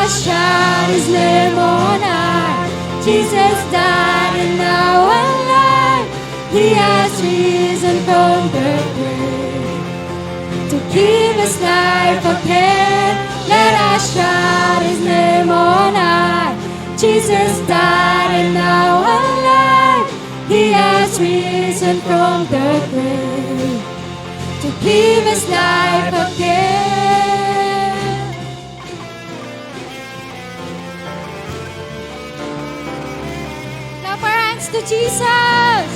shout His name on high. Jesus died and now alive. He has risen from the grave to give us life again. Let us shout His name on high. Jesus died and now alive. He has risen from the grave to give us life again. Clap our hands to Jesus.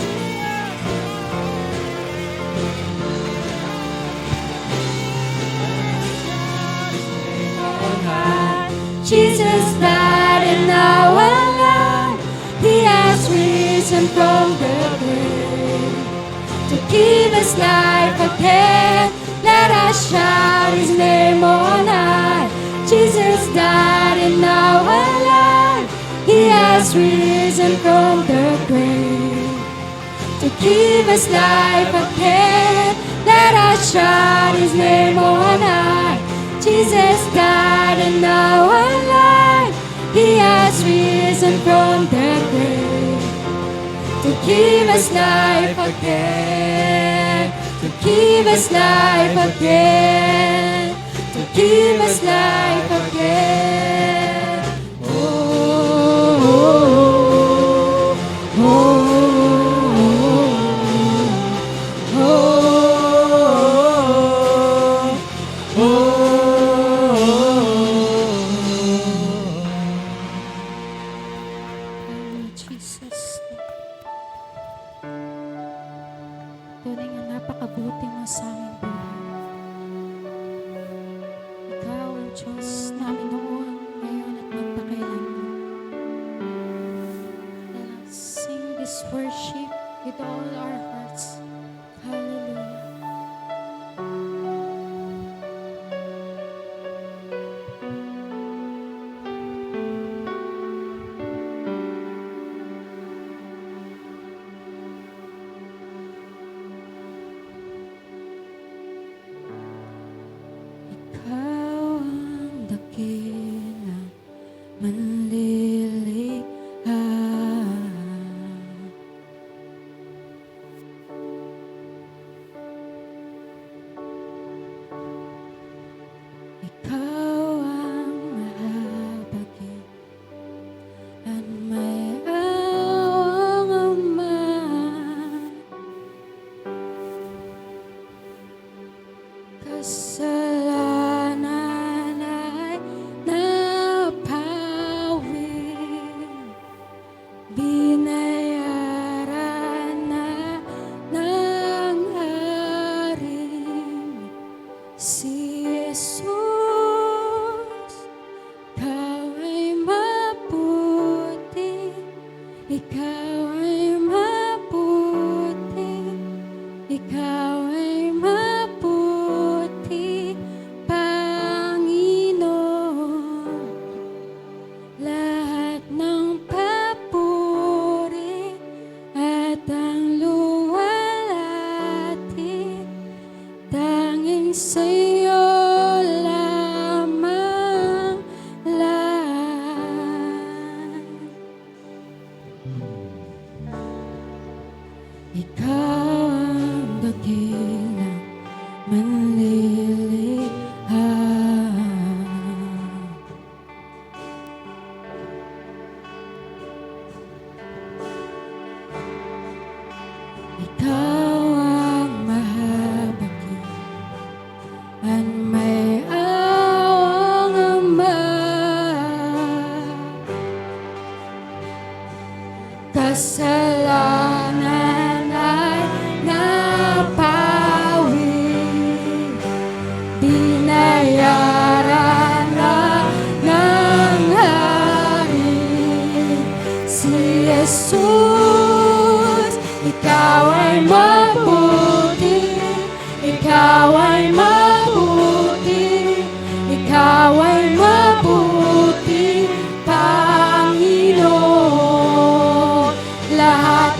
Jesus died and now alive. He has risen from the grave to give us life again. Let us shout His name on high. Jesus died and now alive. He has risen from the grave to give us life again. Let us shout His name on high. Jesus died and now alive. He has risen from the grave to give us life again. To give us life again. To give us life again. Oh, oh, oh, oh, oh, oh. Jesus, tunay nga napakabuti mo sa aming buhay. Ikaw ang Diyos namin noon, ngayon at magpakailanman. Let us sing this worship with all our hearts. Hallelujah. Kasalanan ay napawi, binayaran na ng haring si Jesus. Ikaw ay mabuti, ikaw ay mabuti, ikaw ay mabuti, Panginoon. Lahat ng papuri at ang luwalhati tanging sa'yo lamang lahat. Ikaw ang dakilang manlilihan. Ikaw ang mahabagin at may awang Ama. Kasalanan ay napawi, binayaran na ng hari si Jesus. Ikaw ay mabuti, ikaw ay mabuti, ikaw ay mabuti, Panginoon. Lahat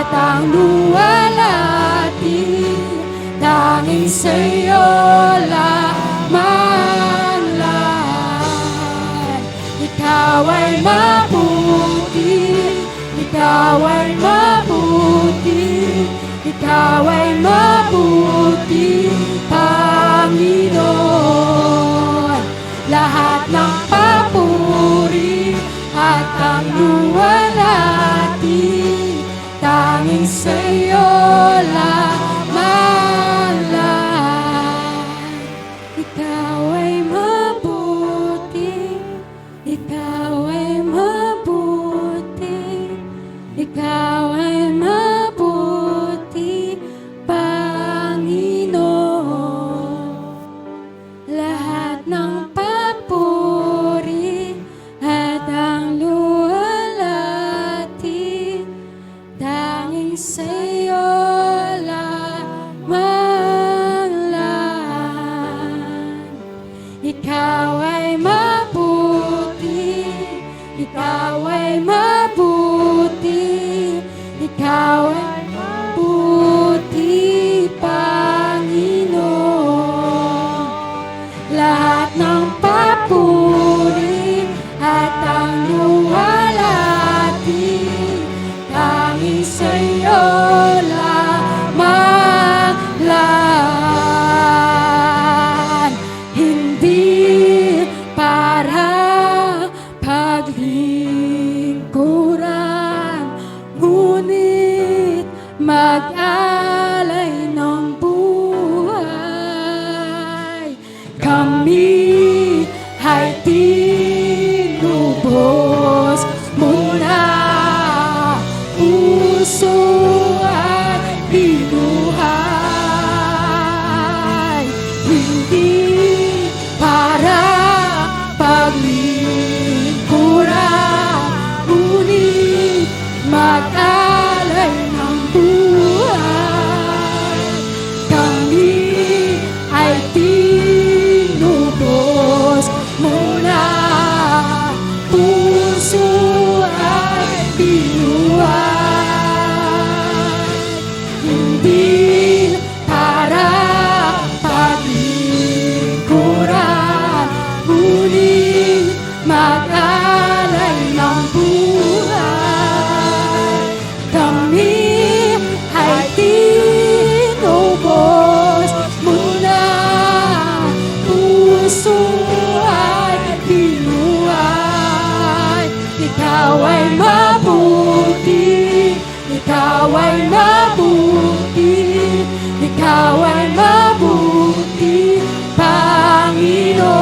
at ang luwalhati, tanging sa'yo lamang lahat. Ikaw ay mabuti, ikaw ay mabuti, ikaw ay mabuti, Panginoon. Lahat ng papuri at ang luwalhati, tanging sa'yo lamang lahat. Ikaw ay mabuti, ikaw ay mabuti, ikaw ay mabuti, Panginoon. Lahat ng papuri at ang luwalhati, tanging sa'yo lamang lahat. Ikaw ay mabuti, ikaw ay mabuti, ikaw ay mabuti, Panginoon. Lahat ng papuri at ang luwalhati, tanging sa'yo lamang lahat. Hindi para paglingkuran, ngunit mag-alay ng buhay. Kami ay tinubos mo na, puso at binuhay. Hindi para paglingkuran, ngunit mag-alay ng buhay. Kami ay tinubos mo na, puso at binuhay. Hindi para paglingkuran, ngunit mag-alay ng buhay. Kami ay tinubos mo na, puso at binuhay. Ikaw ay mabuti, ikaw ay mabuti, ikaw ay mabuti, Panginoon.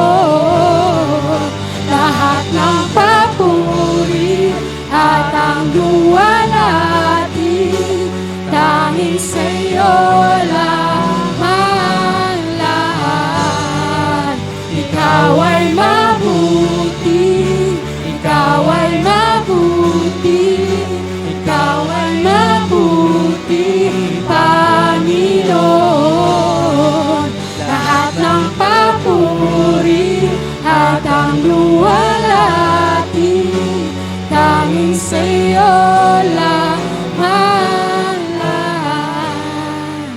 Lahat ng papuri at ang luwalhati, tanging sa'yo lamang lahat. Ikaw ay mabuti, ikaw ay mabuti, ikaw ay mabuti, Panginoon. Lahat ng papuri at ang luwalhati, tanging sa'yo lamang lahat.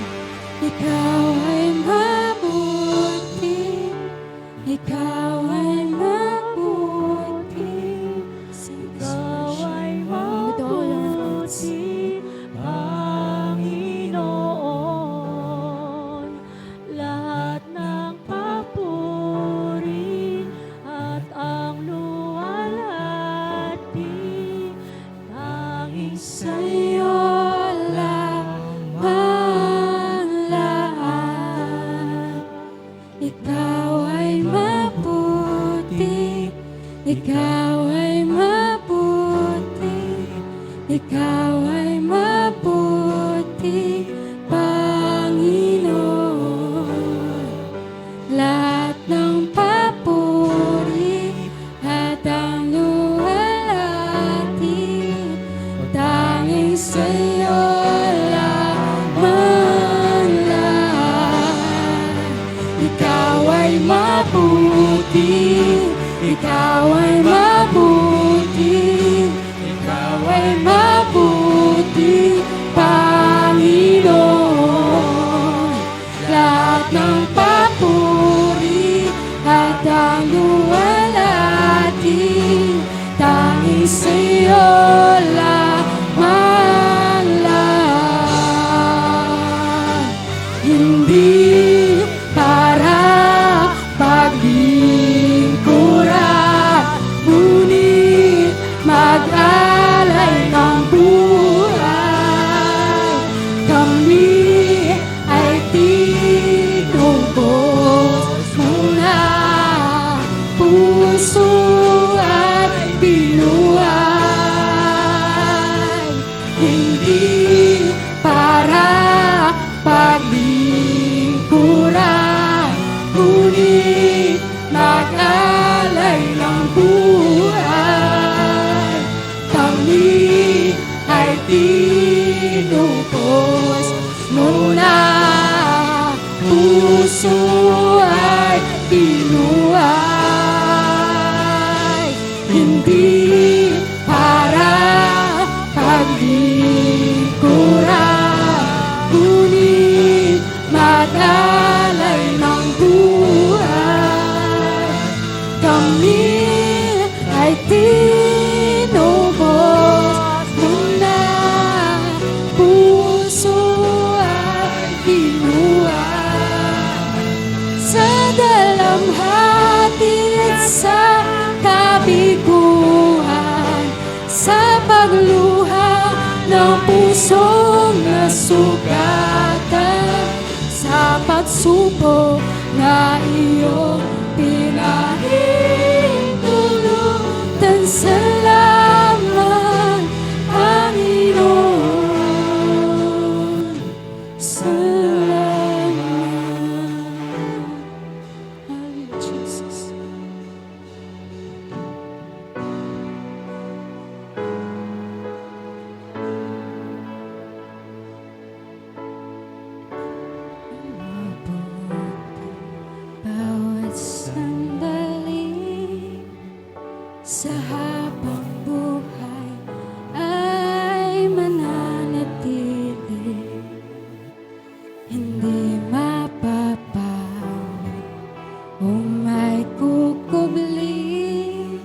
Ikaw ay mabuti, ikaw ay mabuti, ikaw ay mabuti, Panginoon. Lahat ng papuri at ang luwalhati, tanging sa'yo lamang lahat. Ikaw ay mabuti, ikaw ay mabuti, ikaw ay mabuti, Panginoon. Lahat ng papuri at ang luwalhati, tanging sa'yo lamang lahat. Ikaw ay mabuti, ikaw ay mabuti, ikaw ay mabuti, sa'yo lamang lang. Hindi para paglingkuran, ngunit mag-alay ng buhay. Kami ay tinubos mo na, puso at binuhay. Hindi para paglingkuran, ngunit mag-alay ng buhay. Kami ay tinubos mo na, puso ay binuhay. Hindi para paglingkuran, ngunit mag-alay ng buhay. Kami ay tinubos mo na, puso ay binuhay. Sa dalamhati at sa kabiguan, sa pagluha ng pusong nasugatan, sa pagsubok na iyong pinahintulutan. Salamat, Panginoon. Salamat. Hallelujah, Jesus. Bawat sandali sa habang buhay ay mananatili, hindi mapapawi o may kukubli,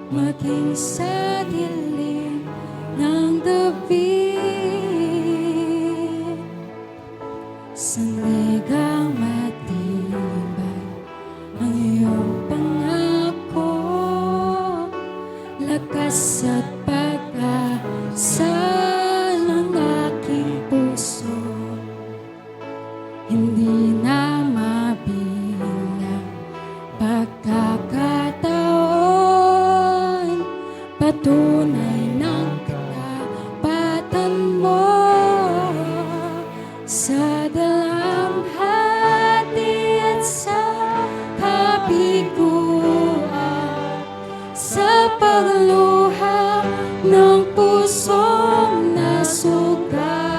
maging sa dilim ng gabi. Sandigang matibay ang iyong pangako, lakas at pag-asa ng aking puso. Hindi na mabilang pagkakataon, patunay ng katapatan mo. Sa dalamhati at sa kabiguan, sa pagluha ng pusong nasugatan,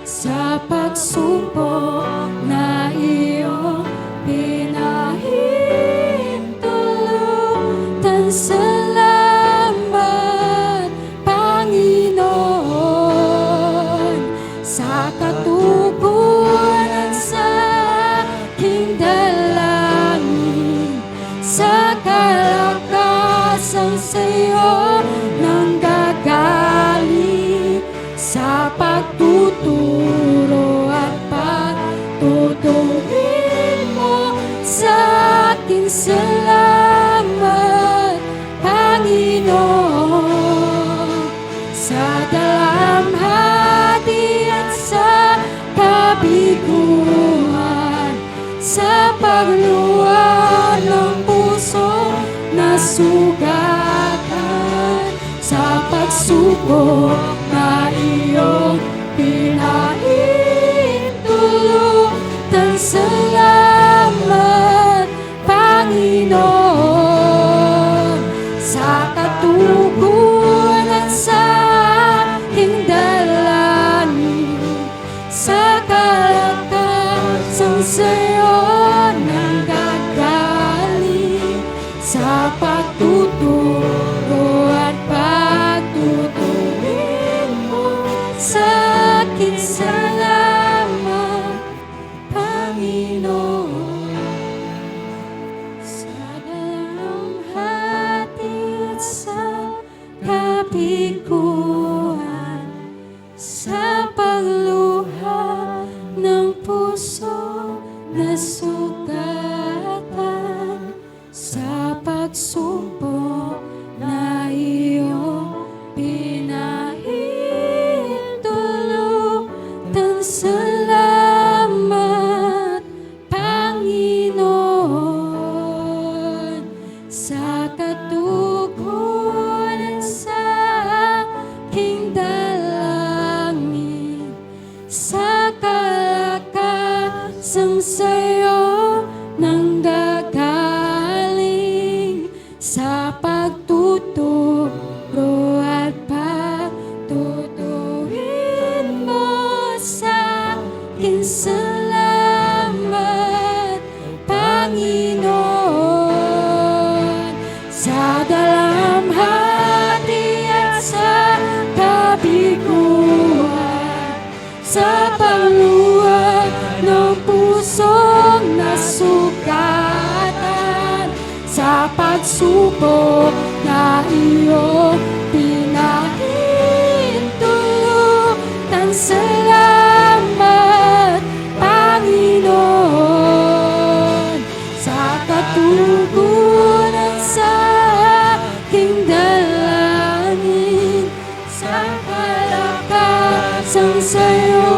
sa pagsubok na iyong pinahintulutan. Salamat, Panginoon, sa katugunan sa aking dalangin, sa kalakasan sa'yo nanggagaling, sa pagtuturo at pagtutuwid mo sa akin. Salamat, Panginoon, sa dalamhati at sa kabiguan, sa pagluha ng puso nasugatan, sa pagsubok na iyong pinahintulutan. Salamat, Panginoon, sa katugunan sa aking dalangin, sa kalakasan sa'yo nanggagaling, sa pagtuturo at pagtutuwid mo sa sa pagtuturo at pagtutuwin mo sa akin. Salamat, Panginoon, sa dalamhati at sa kabiguan, sa pangluwag ng pusong nasugatan, sa pagsubok na iyong pinahintulutan. Salamat, Panginoon, sa katugunan sa aking dalangin, sa kalakasang sa'yo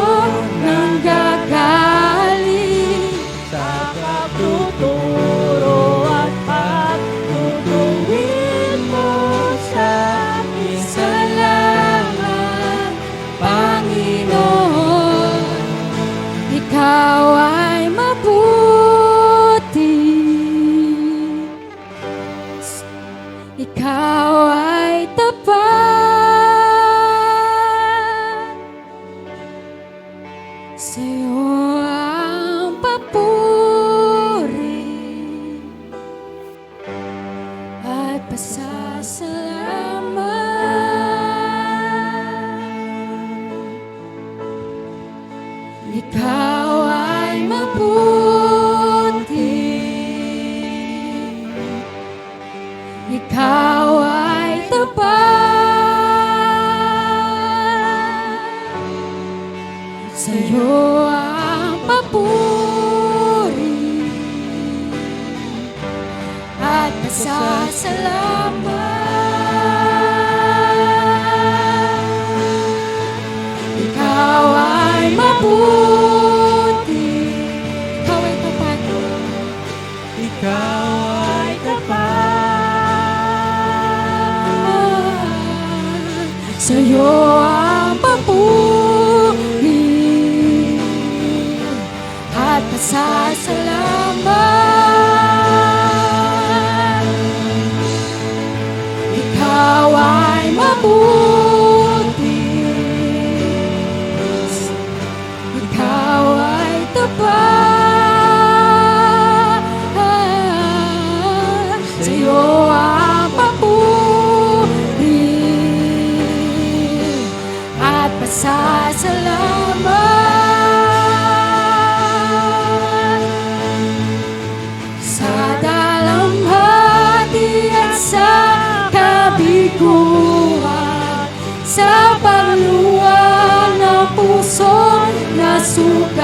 nanggagaling, Sa pagtuturo at pagtutuwin mo sa akin. Salamat, Panginoon, ikaw ay mabuti, ikaw ay tapat, sa'yo ang papuri at pasasalamat. Ikaw ay mabuti, ikaw ay tapat, sa'yo ang papuri at pasasalamat. Ikaw ay mabuti, ikaw ay tapat, Ikaw ay tapat. sa'yo ang papuri at pasasalamat. Ikaw ay mabuti, ikaw ay tapat, sa'yo ang papuri at pasasalamat. Sa dalamhati at sa kabiguan, sa pangluwag ng pusong nasugatan,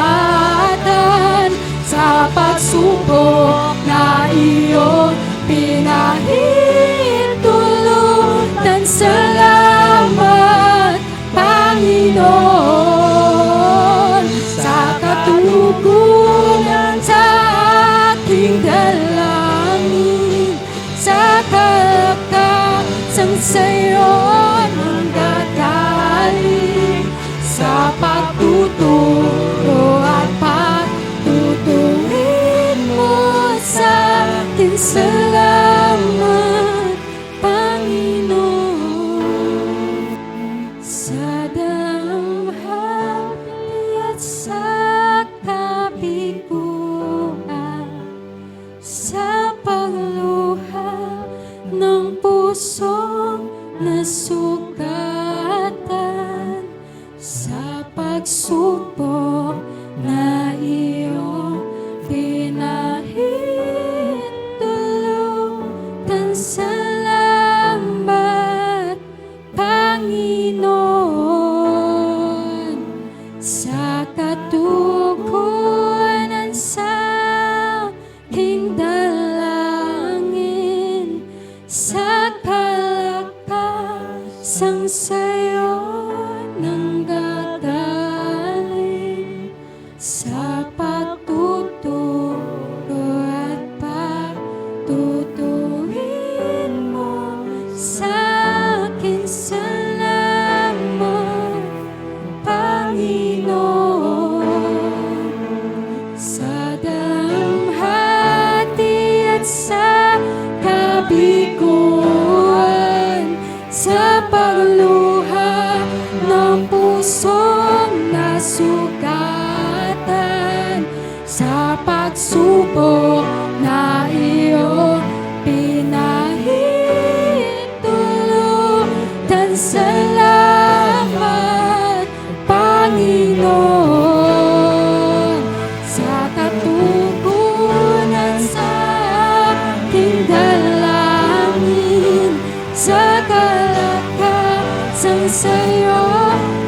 sa pagsubok na iyong pinahintulutan. Salamat, Panginoon, sa katugunan sa aking dalangin, sa kalakasang sa'yo nanggagaling, sa pagtuturo at pagtutuwin mo sa akin. Salamat, Panginoon, sa dalamhati at sa kabiguan, sa pagluha ng pusong nasugatan, sa pagsubok na iyong pinahintulutan. Salamat, Panginoon, sa katugunan sa aking dalangin, sa kalakasang sa'yo nanggagaling, sa pagtuturo at pagtutuwin mo sa akin. Salamat, Panginoon, sa dalamhati at sa kabiguan, sa pagluha ng pusong nasugatan, sa pagsubok na iyong pinahintulutan. Salamat, Panginoon, sa katugunan sa aking dalangin, sa kalakasang sa'yo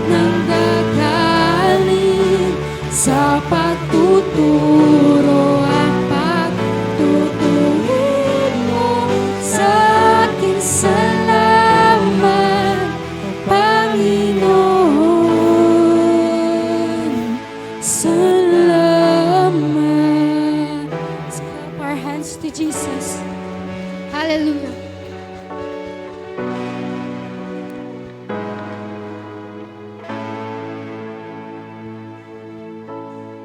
nang gagaling, sa pagtuturo at pagtutuwid mo sa akin. Salamat, Panginoon. Salamat. Let's clap our hands to Jesus. Hallelujah.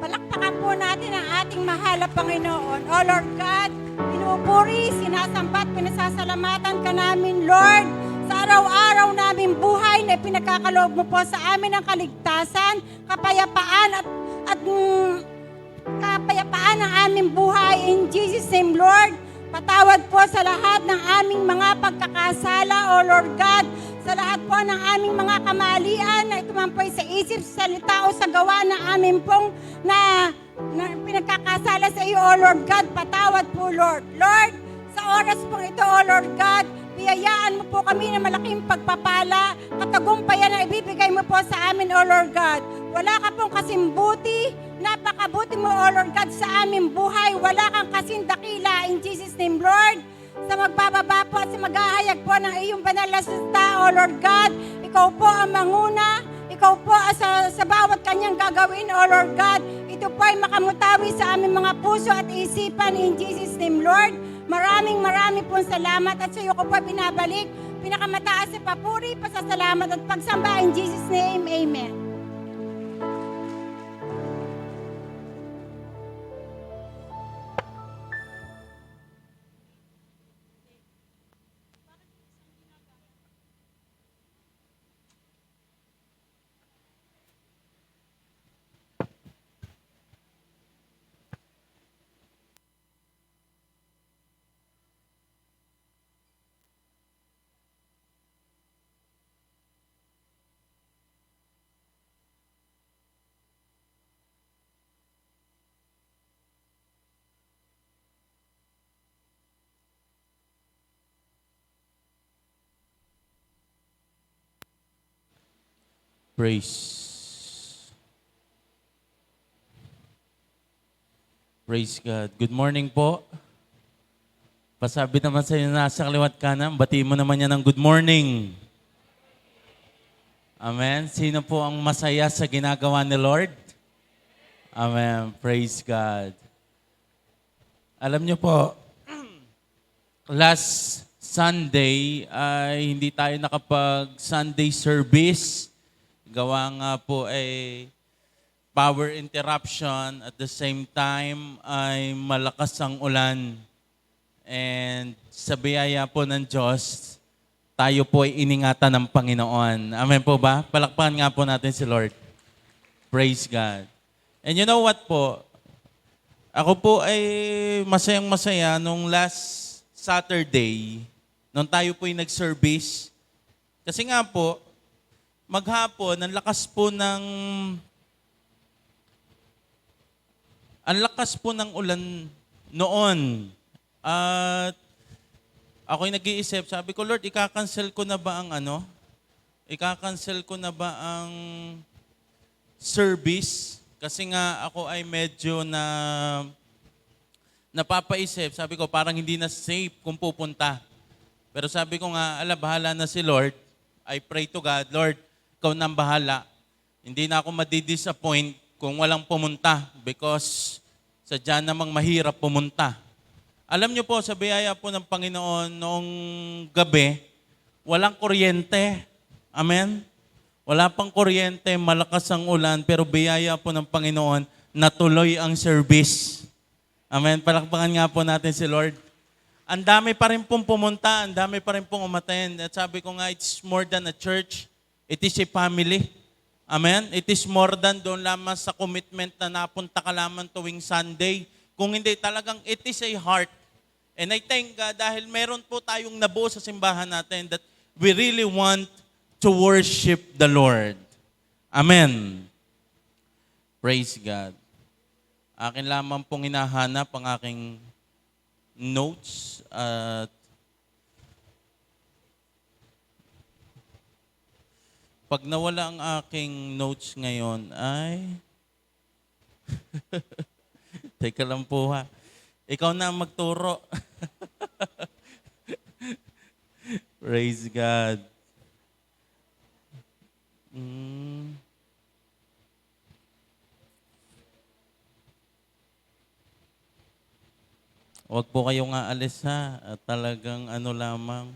Palakpakan po natin ang ating mahal na Panginoon. O Lord God, pinupuri, sinasambat, pinasasalamatan ka namin, Lord, sa araw-araw naming buhay na pinagkakaloob mo po sa amin ang kaligtasan, kapayapaan kapayapaan ng aming buhay. In Jesus' name, Lord, patawad po sa lahat ng aming mga pagkakasala, O Lord God, sa lahat po ng aming mga kamalian na itumampay sa isip, sa salita o sa gawa na aming pong na pinagkakasala sa iyo, O Lord God. Patawad po, Lord. Lord, sa oras pong ito, O Lord God, biyayaan mo po kami ng malaking pagpapala, katagumpayan na ibibigay mo po sa amin, O Lord God. Wala ka pong kasimbuti, napakabuti mo, O Lord God, sa aming buhay. Wala kang kasindakila. In Jesus' name, Lord, sa magbababa po at sa maghahayag po ng iyong banal na salita, O Lord God, ikaw po ang manguna, ikaw po sa bawat kanyang gagawin, O Lord God, ito po ay makamutawi sa aming mga puso at isipan. In Jesus' name, Lord, maraming pong salamat at sa iyo ko po binabalik pinakamataas sa papuri, pasasalamat at pagsamba. In Jesus' name, Amen. Praise God. Good morning po. Pasabi naman sa inyo nasa kaliwat kanan, batiin mo naman yan ng good morning. Amen. Sino po ang masaya sa ginagawa ni Lord? Amen. Praise God. Alam niyo po, last Sunday ay hindi tayo nakapag-Sunday service. Gawa nga po ay power interruption. At the same time ay malakas ang ulan. And sa biyaya po ng Diyos, tayo po ay iningatan ng Panginoon. Amen po ba? Palakpakan nga po natin si Lord. Praise God. And you know what po? Ako po ay masayang-masaya nung last Saturday, nung tayo po ay nag-service. Kasi nga po, maghapon, ang lakas po ng ulan noon. At ako'y nag-iisip, sabi ko, Lord, ika-cancel ko na ba ang Ika-cancel ko na ba ang service? Kasi nga ako ay medyo napapaisip. Sabi ko, parang hindi na safe kung pupunta. Pero sabi ko nga, bahala na si Lord. I pray to God, Lord, ikaw nang bahala. Hindi na ako madidisappoint kung walang pumunta because sadya namang mahirap pumunta. Alam niyo po, sa biyaya po ng Panginoon, noong gabi, walang kuryente. Amen? Wala pang kuryente, malakas ang ulan, pero biyaya po ng Panginoon, natuloy ang service. Amen? Palakpakan nga po natin si Lord. ang dami pa rin pong pumunta, ang dami pa rin pong umattend. At sabi ko nga, it's more than a church. It is a family. Amen? It is more than doon lamang sa commitment na napunta ka lamang tuwing Sunday. Kung hindi, talagang it is a heart. And I thank God dahil meron po tayong nabuo sa simbahan natin that we really want to worship the Lord. Amen. Praise God. Akin lamang pong hinahanap ang aking notes at pag nawala ang aking notes ngayon ay teka lang po ha. Ikaw na ang magturo. Praise God. Huwag po kayong aalis ha. At talagang ano lamang.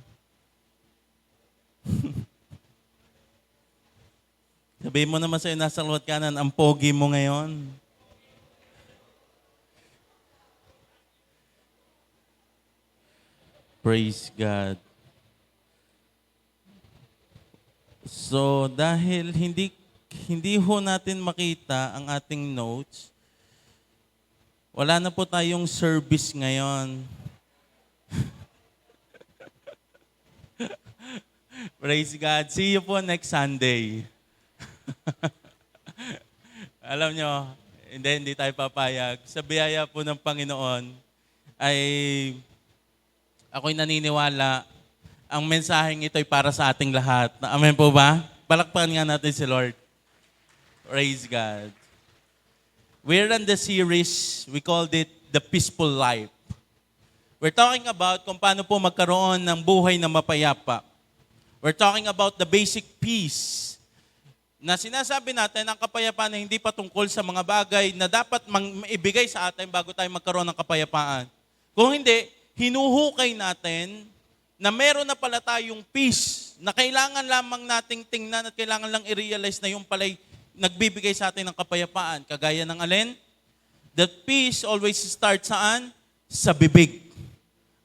Sabihin mo naman sa'yo, nasa luwat kanan, ang pogi mo ngayon. Praise God. So, dahil hindi ho natin makita ang ating notes, wala na po tayong service ngayon. Praise God. See you po next Sunday. Alam nyo, hindi tayo papayag. Sa biyaya po ng Panginoon, ay ako'y naniniwala, ang mensaheng ito ay para sa ating lahat. Amen po ba? Palakpakan nga natin si Lord. Praise God. We're on the series, we called it The Peaceful Life. We're talking about kung paano po magkaroon ng buhay na mapayapa. We're talking about the basic peace na sinasabi natin ang kapayapaan na hindi patungkol sa mga bagay na dapat maibigay sa atin bago tayo magkaroon ng kapayapaan. Kung hindi, hinuhukay natin na meron na pala tayong peace na kailangan lamang nating tingnan at kailangan lang i-realize na yung pala'y nagbibigay sa atin ng kapayapaan. Kagaya ng alin? That peace always starts saan? Sa bibig.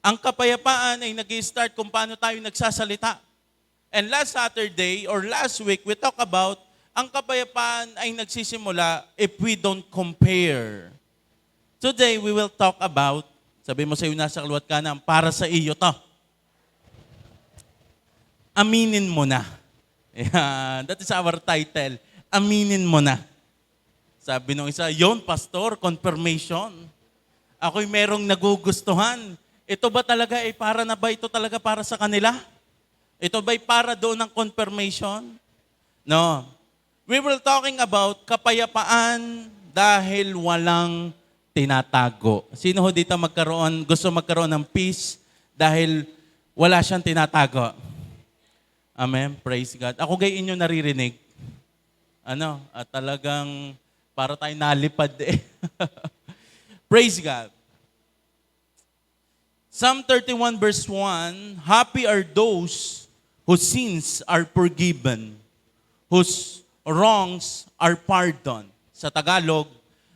Ang kapayapaan ay nag-i-start kung paano tayo nagsasalita. And last Saturday or last week, we talk about ang kapayapaan ay nagsisimula if we don't compare. Today, we will talk about, sabi mo sa iyo nasa kaluwat ka na, para sa iyo to. Aminin mo na. Yeah, that is our title. Aminin mo na. Sabi nung isa, yon pastor, confirmation. Ako'y merong nagugustuhan. Ito ba talaga ay para na ba ito talaga para sa kanila? Ito ba'y para doon ng confirmation? No. We were talking about kapayapaan dahil walang tinatago. Sino ho dito gusto magkaroon ng peace dahil wala siyang tinatago? Amen. Praise God. Ako gayon inyo naririnig. At talagang para tayo nalipad eh. Praise God. Psalm 31 verse 1, happy are those whose sins are forgiven, whose wrongs are pardoned. Sa Tagalog,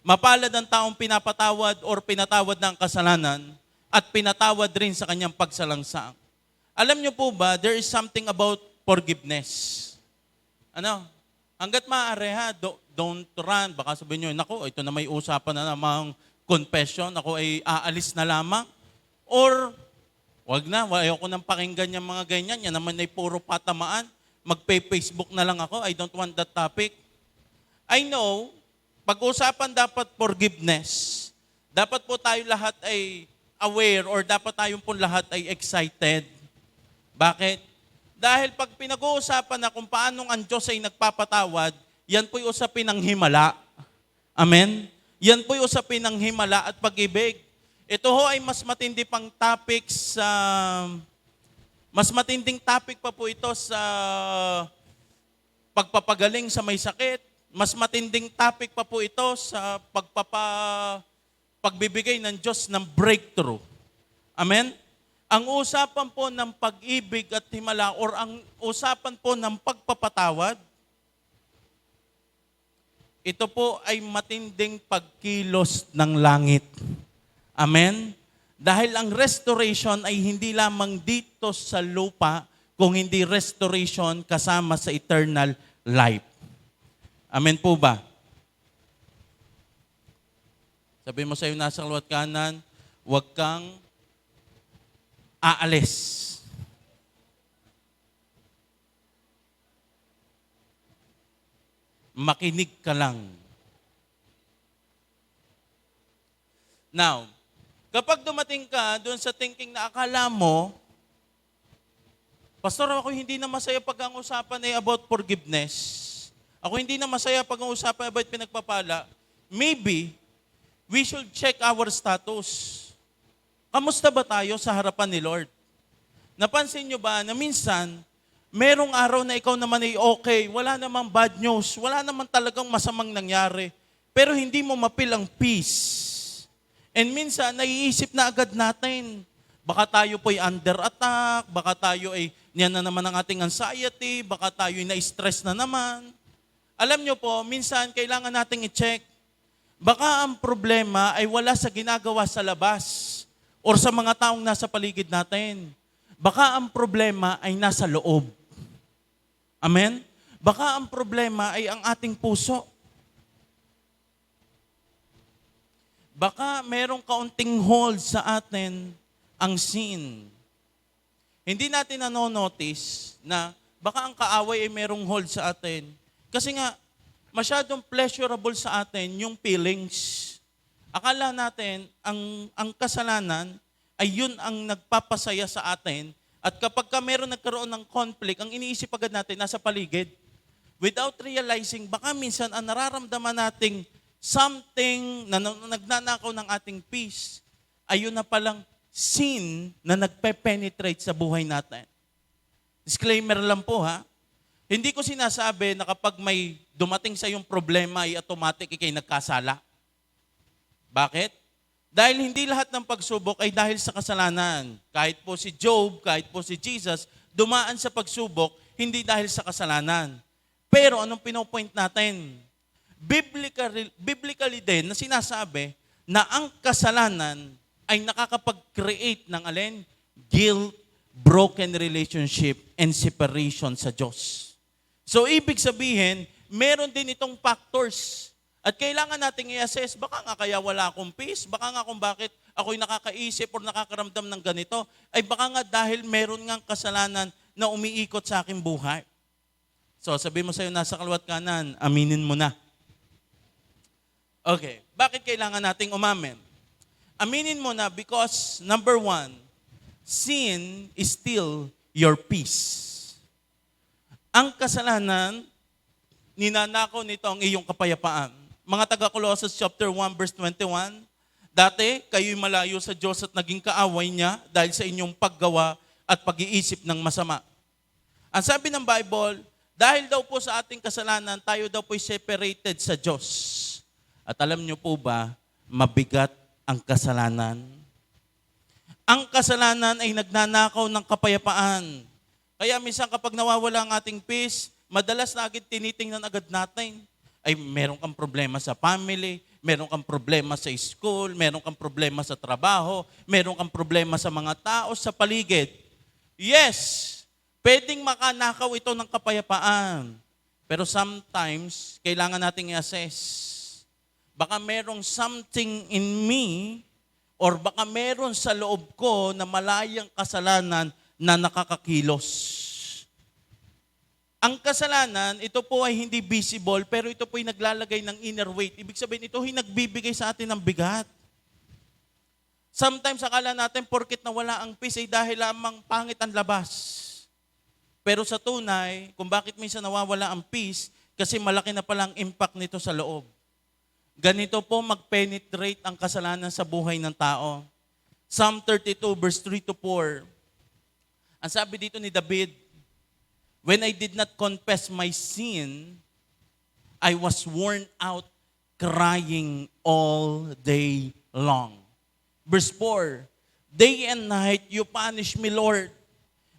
mapalad ang taong pinapatawad or pinatawad ng kasalanan at pinatawad rin sa kanyang pagsalangsang. Alam niyo po ba, there is something about forgiveness. Hanggat maaari ha, don't run. Baka sabihin nyo, naku, ito na may usapan na namang confession, ako ay aalis na lamang. Or, wag na, ayoko nang pakinggan yung mga ganyan, yan naman ay puro patamaan. Magpe-Facebook na lang ako, I don't want that topic. I know, pag-usapan dapat forgiveness. Dapat po tayo lahat ay aware or dapat tayong po lahat ay excited. Bakit? Dahil pag pinag-uusapan na kung paano ang Diyos ay nagpapatawad, yan po'y usapin ng himala. Amen? Yan po'y usapin ng himala at pag-ibig. Ito ho ay mas matindi pang topic mas matinding topic pa po ito sa pagpapagaling sa may sakit. Mas matinding topic pa po ito sa pagbibigay ng Diyos ng breakthrough. Amen? Ang usapan po ng pag-ibig at himala or ang usapan po ng pagpapatawad, ito po ay matinding pagkilos ng langit. Amen? Dahil ang restoration ay hindi lamang dito sa lupa, kung hindi restoration kasama sa eternal life. Amen po ba? Sabi mo sa iyo nasa kaliwat kanan, huwag kang aalis. Makinig ka lang. Now, kapag dumating ka doon sa thinking na akala mo, Pastor, ako hindi na masaya pag ang usapan ay about forgiveness. Ako hindi na masaya pag ang usapan ay about pinagpapala. Maybe, we should check our status. Kamusta ba tayo sa harapan ni Lord? Napansin nyo ba na minsan, merong araw na ikaw naman ay okay, wala namang bad news, wala naman talagang masamang nangyari, pero hindi mo mapil ang peace. And minsan, naiisip na agad natin, baka tayo po'y under attack, baka tayo ay niyan na naman ang ating anxiety, baka tayo ay na-stress na naman. Alam nyo po, minsan kailangan nating i-check. Baka ang problema ay wala sa ginagawa sa labas or sa mga taong nasa paligid natin. Baka ang problema ay nasa loob. Amen? Baka ang problema ay ang ating puso. Baka merong kaunting hold sa atin ang sin. Hindi natin nanonotice na baka ang kaaway ay merong hold sa atin. Kasi nga, masyadong pleasurable sa atin yung feelings. Akala natin, ang kasalanan ay yun ang nagpapasaya sa atin. At kapag ka meron nagkaroon ng conflict, ang iniisip agad natin, nasa paligid. Without realizing, baka minsan ang nararamdaman nating something na nagnanakaw ng ating peace, ay yun na palang sin na nagpe-penetrate sa buhay natin. Disclaimer lang po ha. Hindi ko sinasabi na kapag may dumating sa iyong problema ay automatic ikay nagkasala. Bakit? Dahil hindi lahat ng pagsubok ay dahil sa kasalanan. Kahit po si Job, kahit po si Jesus, dumaan sa pagsubok hindi dahil sa kasalanan. Pero anong pinopoint natin? Biblically din na sinasabi na ang kasalanan ay nakakapag-create ng alin? Guilt, broken relationship, and separation sa Diyos. So, ibig sabihin, meron din itong factors. At kailangan nating i-assess, baka nga kaya wala akong peace, baka nga kung bakit ako'y nakakaisip o nakakaramdam ng ganito, ay baka nga dahil meron ngang kasalanan na umiikot sa aking buhay. So, sabi mo sa'yo, nasa kaliwat kanan, aminin mo na. Okay, bakit kailangan nating umamin? Aminin mo na because, number one, sin is still your peace. Ang kasalanan, ninanakaw nito ang iyong kapayapaan. Mga taga-Colossus chapter 1 verse 21, dati kayo'y malayo sa Diyos at naging kaaway niya dahil sa inyong paggawa at pag-iisip ng masama. Ang sabi ng Bible, dahil daw po sa ating kasalanan, tayo daw po'y separated sa Diyos. At alam niyo po ba, mabigat ang kasalanan. Ang kasalanan ay nagnanakaw ng kapayapaan. Kaya minsan kapag nawawala ang ating peace, madalas na agad tinitingnan agad natin. Ay meron kang problema sa family, meron kang problema sa school, meron kang problema sa trabaho, meron kang problema sa mga tao sa paligid. Yes, pwedeng makanakaw ito ng kapayapaan. Pero sometimes, kailangan nating i-assess. Baka merong something in me or baka meron sa loob ko na malayang kasalanan na nakakakilos. Ang kasalanan, ito po ay hindi visible pero ito po ay naglalagay ng inner weight. Ibig sabihin, ito ay nagbibigay sa atin ng bigat. Sometimes akala natin porkit na wala ang peace ay dahil lamang pangit ang labas. Pero sa tunay, kung bakit minsan nawawala ang peace, kasi malaki na palang impact nito sa loob. Ganito po mag-penetrate ang kasalanan sa buhay ng tao. Psalm 32 verse 3 to 4. Ang sabi dito ni David, when I did not confess my sin, I was worn out crying all day long. Verse 4, day and night you punish me, Lord.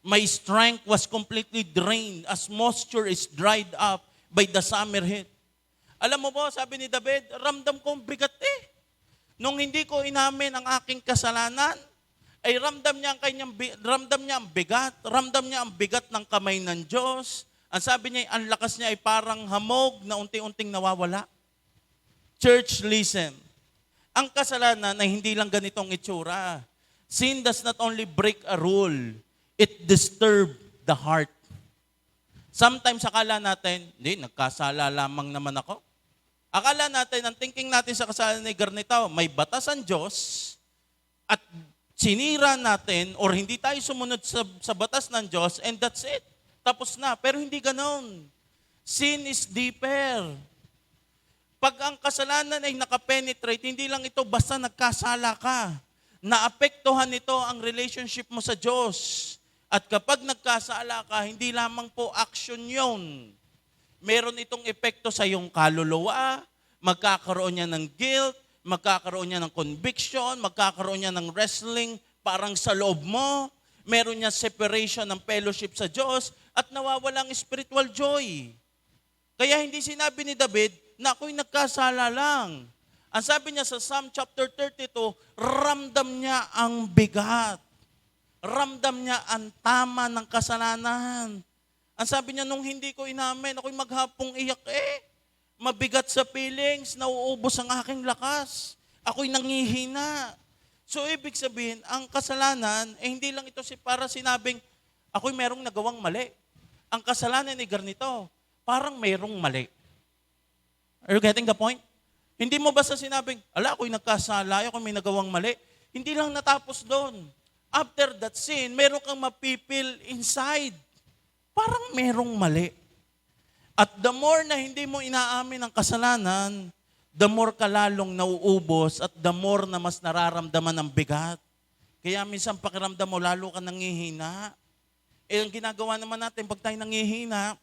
My strength was completely drained as moisture is dried up by the summer heat. Alam mo po, sabi ni David, ramdam kong bigat eh. Nung hindi ko inamin ang aking kasalanan, ay ramdam niya ramdam niya ang bigat, ramdam niya ang bigat ng kamay ng Diyos. Ang sabi niya, ang lakas niya ay parang hamog na unti-unting nawawala. Church, listen. Ang kasalanan ay hindi lang ganitong itsura. Sin does not only break a rule, it disturbs the heart. Sometimes akala natin, hindi, nagkasala lamang naman ako. Akala natin, ang thinking natin sa kasalanan ni Garnito, may batas ang Diyos at sinira natin or hindi tayo sumunod sa batas ng Diyos and that's it. Tapos na. Pero hindi ganon. Sin is deeper. Pag ang kasalanan ay nakapenetrate, hindi lang ito basta nagkasala ka. Naapektuhan nito ang relationship mo sa Diyos. At kapag nagkasala ka, hindi lamang po action yun. Meron itong epekto sa iyong kaluluwa, magkakaroon niya ng guilt, magkakaroon niya ng conviction, magkakaroon niya ng wrestling parang sa loob mo, meron niya separation ng fellowship sa Diyos, at nawawalang spiritual joy. Kaya hindi sinabi ni David na ako'y nagkasala lang. Ang sabi niya sa Psalm chapter 32, ramdam niya ang bigat. Ramdam niya ang tama ng kasalanan. Ang sabi niya, nung hindi ko inamin, ako'y maghapong iyak Mabigat sa feelings, nauubos ang aking lakas. Ako'y nangihina. So ibig sabihin, ang kasalanan, hindi lang ito para sinabing, ako'y merong nagawang mali. Ang kasalanan ni Garnito, parang merong mali. Are you getting the point? Hindi mo basta sinabing, ako'y nagkasala, ako'y may nagawang mali. Hindi lang natapos doon. After that sin, meron kang mapipil inside. Parang merong mali. At the more na hindi mo inaamin ang kasalanan, the more ka lalong nauubos at the more na mas nararamdaman ang bigat. Kaya minsan pakiramdam mo, lalo ka nangihina. Ang ginagawa naman natin, pag tayo nangihina,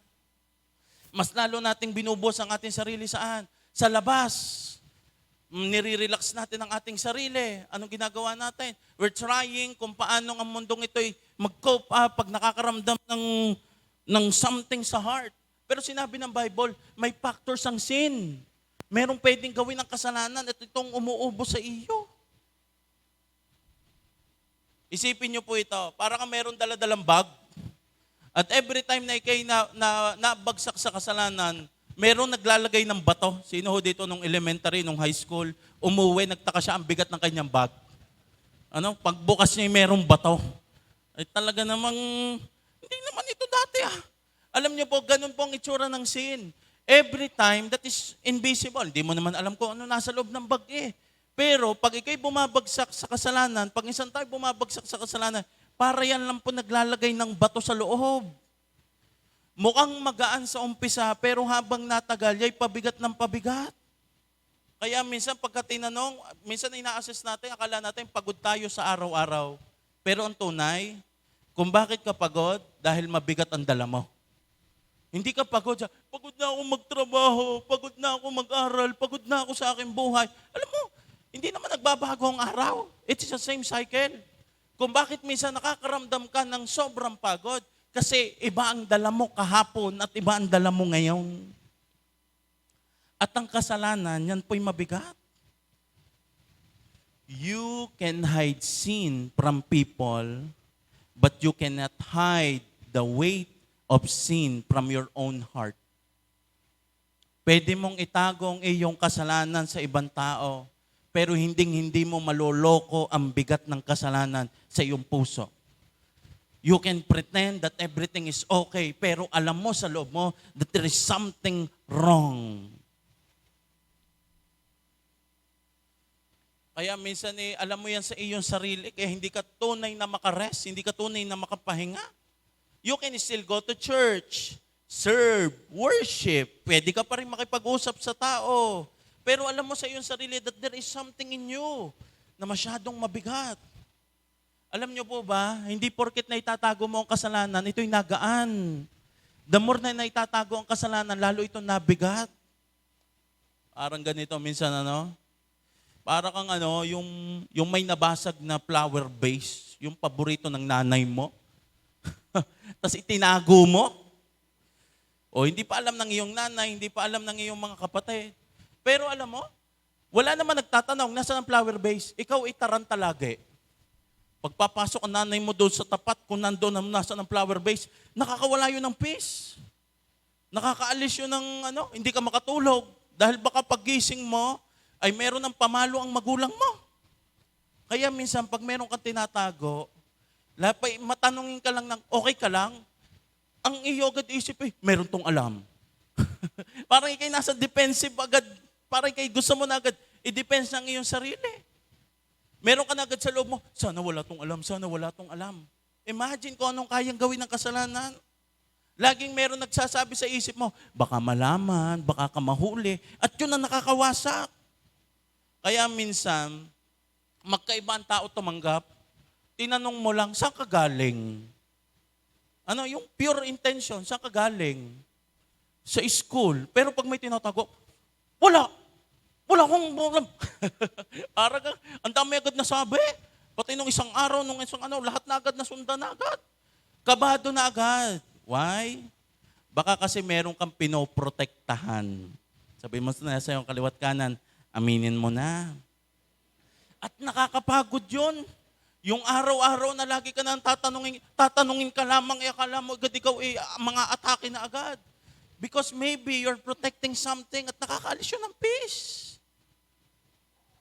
mas lalo nating binubos ang ating sarili saan? Sa labas. Nire-relax natin ang ating sarili. Anong ginagawa natin? We're trying kung paano ang mundong ito'y mag-cope pag nakakaramdam ng something sa heart. Pero sinabi ng Bible, may factors ang sin. Merong pwedeng gawin ng kasalanan at itong umuubo sa iyo. Isipin niyo po ito, para kang meron daladalang bag, at every time na ikay nabagsak sa kasalanan, meron naglalagay ng bato. Sino ho dito nung elementary, nung high school, umuwi, nagtaka siya ang bigat ng kanyang bag. Pagbukas niya merong bato. Ay talaga namang, hindi naman ito dati Alam niyo po, ganun po ang itsura ng sin. Every time that is invisible. Hindi mo naman alam kung ano nasa loob ng bag Pero pag ikay bumabagsak sa kasalanan, pag isang tayo bumabagsak sa kasalanan, para yan lang po naglalagay ng bato sa loob. Mukhang magaan sa umpisa, pero habang natagal, ay pabigat ng pabigat. Kaya minsan pagka tinanong, minsan ina-assess natin, akala natin pagod tayo sa araw-araw. Pero ang tunay, kung bakit ka pagod, dahil mabigat ang dala mo. Hindi ka pagod sa, pagod na ako magtrabaho, pagod na ako mag-aral, pagod na ako sa aking buhay. Alam mo, hindi naman nagbabago ang araw. It's the same cycle. Kung bakit minsan nakakaramdam ka ng sobrang pagod, kasi iba ang dala mo kahapon at iba ang dala mo ngayon. At ang kasalanan, yan po'y mabigat. You can hide sin from people, but you cannot hide the weight of sin from your own heart. Pwede mong itago ang iyong kasalanan sa ibang tao, pero hindi mo maloloko ang bigat ng kasalanan sa iyong puso. You can pretend that everything is okay, pero alam mo sa loob mo that there is something wrong. Kaya minsan alam mo yan sa iyong sarili, kaya hindi ka tunay na makarest, hindi ka tunay na makapahinga. You can still go to church, serve, worship. Pwede ka pa rin makipag-usap sa tao. Pero alam mo sa iyong sarili that there is something in you na masyadong mabigat. Alam niyo po ba, hindi porket na itatago mo ang kasalanan, ito'y nagaan. The more na itatago ang kasalanan, lalo ito nabigat. Parang ganito minsan para kang yung may nabasag na flower vase, yung paborito ng nanay mo. Tapos itinago mo. O hindi pa alam ng iyong nanay, hindi pa alam ng iyong mga kapatid. Pero alam mo, wala naman nagtatanong, nasaan ang flower vase? Ikaw ay taranta lagi. Pagpapasok ang nanay mo doon sa tapat, kung nandoon ang nasa ng flower base, nakakawala yun ng peace. Nakakaalis yun ng hindi ka makatulog. Dahil baka pagising mo, ay meron ng pamalo ang magulang mo. Kaya minsan, pag meron kang tinatago, matanungin ka lang ng okay ka lang, ang iyo agad isip meron tong alam. Parang ikay nasa defensive agad, parang ikay gusto mo na agad, i-defense ng iyong sarili. Meron ka na agad sa loob mo, sana wala tong alam, sana wala tong alam. Imagine kung anong kayang gawin ng kasalanan. Laging meron nagsasabi sa isip mo, baka malaman, baka ka mahuli, at yun ang nakakawasak. Kaya minsan, magkaiba ang tao tumanggap, tinanong mo lang, saan ka galing? Yung pure intention, saan ka galing? Sa school. Pero pag may tinatago, wala akong problem. Ang dami agad na sabi. Pati nung isang araw, lahat na agad nasundan na agad. Kabado na agad. Why? Baka kasi meron kang pinoprotektahan. Sabi mo na sa iyong kaliwat kanan, aminin mo na. At nakakapagod yun. Yung araw-araw na lagi ka nang tatanungin ka lamang, akala mo agad ikaw mga atake na agad. Because maybe you're protecting something at nakakaalis yun ng peace.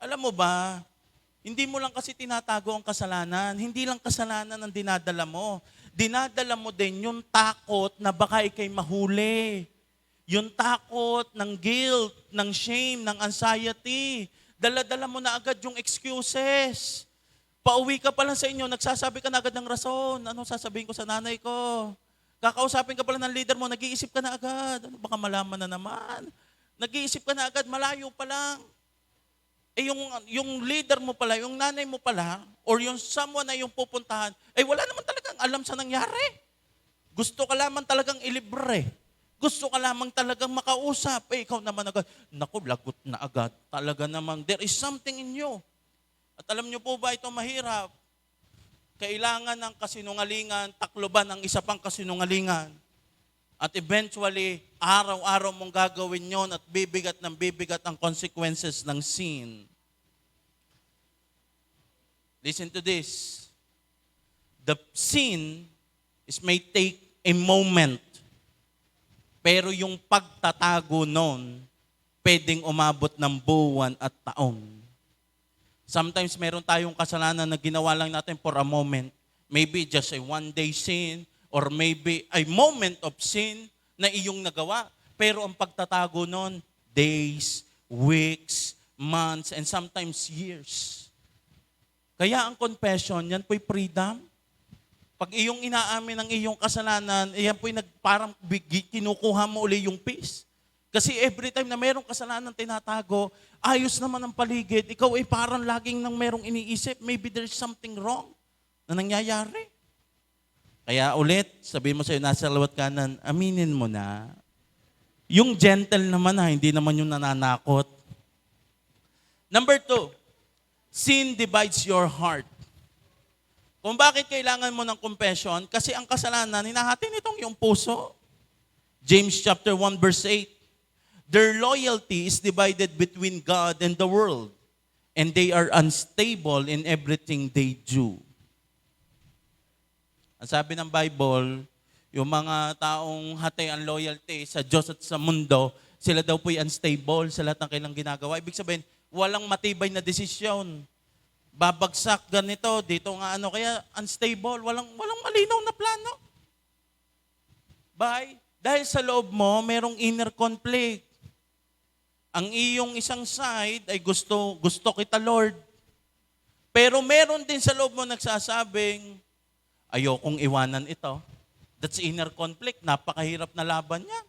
Alam mo ba, hindi mo lang kasi tinatago ang kasalanan. Hindi lang kasalanan ang dinadala mo. Dinadala mo din yung takot na baka ikay mahuli. Yung takot ng guilt, ng shame, ng anxiety. Dala-dala mo na agad yung excuses. Pauwi ka pa lang sa inyo, nagsasabi ka na agad ng rason. Ano sasabihin ko sa nanay ko? Kakausapin ka pala ng leader mo, nag-iisip ka na agad. Baka malaman na naman. Nag-iisip ka na agad, malayo pa lang. Yung leader mo pala, yung nanay mo pala, or yung someone na yung pupuntahan, wala naman talagang alam sa nangyari. Gusto ka lamang talagang ilibre. Gusto ka lamang talagang makausap. Ikaw naman agad, naku, lagot na agad. Talaga namang, there is something in you. At alam niyo po ba ito mahirap? Kailangan ng kasinungalingan, takloban ng isa pang kasinungalingan. At eventually, araw-araw mong gagawin yon at bibigat ng bibigat ang consequences ng sin. Listen to this. The sin may take a moment. Pero yung pagtatago nun, pwedeng umabot ng buwan at taon. Sometimes meron tayong kasalanan na ginawa lang natin for a moment. Maybe just a one-day sin, or maybe a moment of sin na iyong nagawa. Pero ang pagtatago nun, days, weeks, months, and sometimes years. Kaya ang confession, yan po'y freedom. Pag iyong inaamin ang iyong kasalanan, yan po'y parang kinukuha mo uli yung peace. Kasi every time na merong kasalanan tinatago, ayos naman ang paligid, ikaw ay parang laging nang merong iniisip, maybe there's something wrong na nangyayari. Kaya ulit, sabi mo sa'yo, nasa lawat kanan, aminin mo na. Yung gentle naman hindi naman yung nananakot. Number 2, sin divides your heart. Kung bakit kailangan mo ng confession? Kasi ang kasalanan, hinahati nitong yung puso. James chapter 1 verse 8. Their loyalty is divided between God and the world, and they are unstable in everything they do. Ang sabi ng Bible, yung mga taong hati ang loyalty sa Diyos at sa mundo, sila daw po'y unstable sa lahat ng kailang ginagawa. Ibig sabihin, walang matibay na desisyon. Babagsak ganito, dito nga kaya unstable, walang malinaw na plano. Dahil sa loob mo, merong inner conflict. Ang iyong isang side ay gusto kita, Lord. Pero meron din sa loob mo nagsasabing, ayokong iwanan ito. That's inner conflict. Napakahirap na laban yan.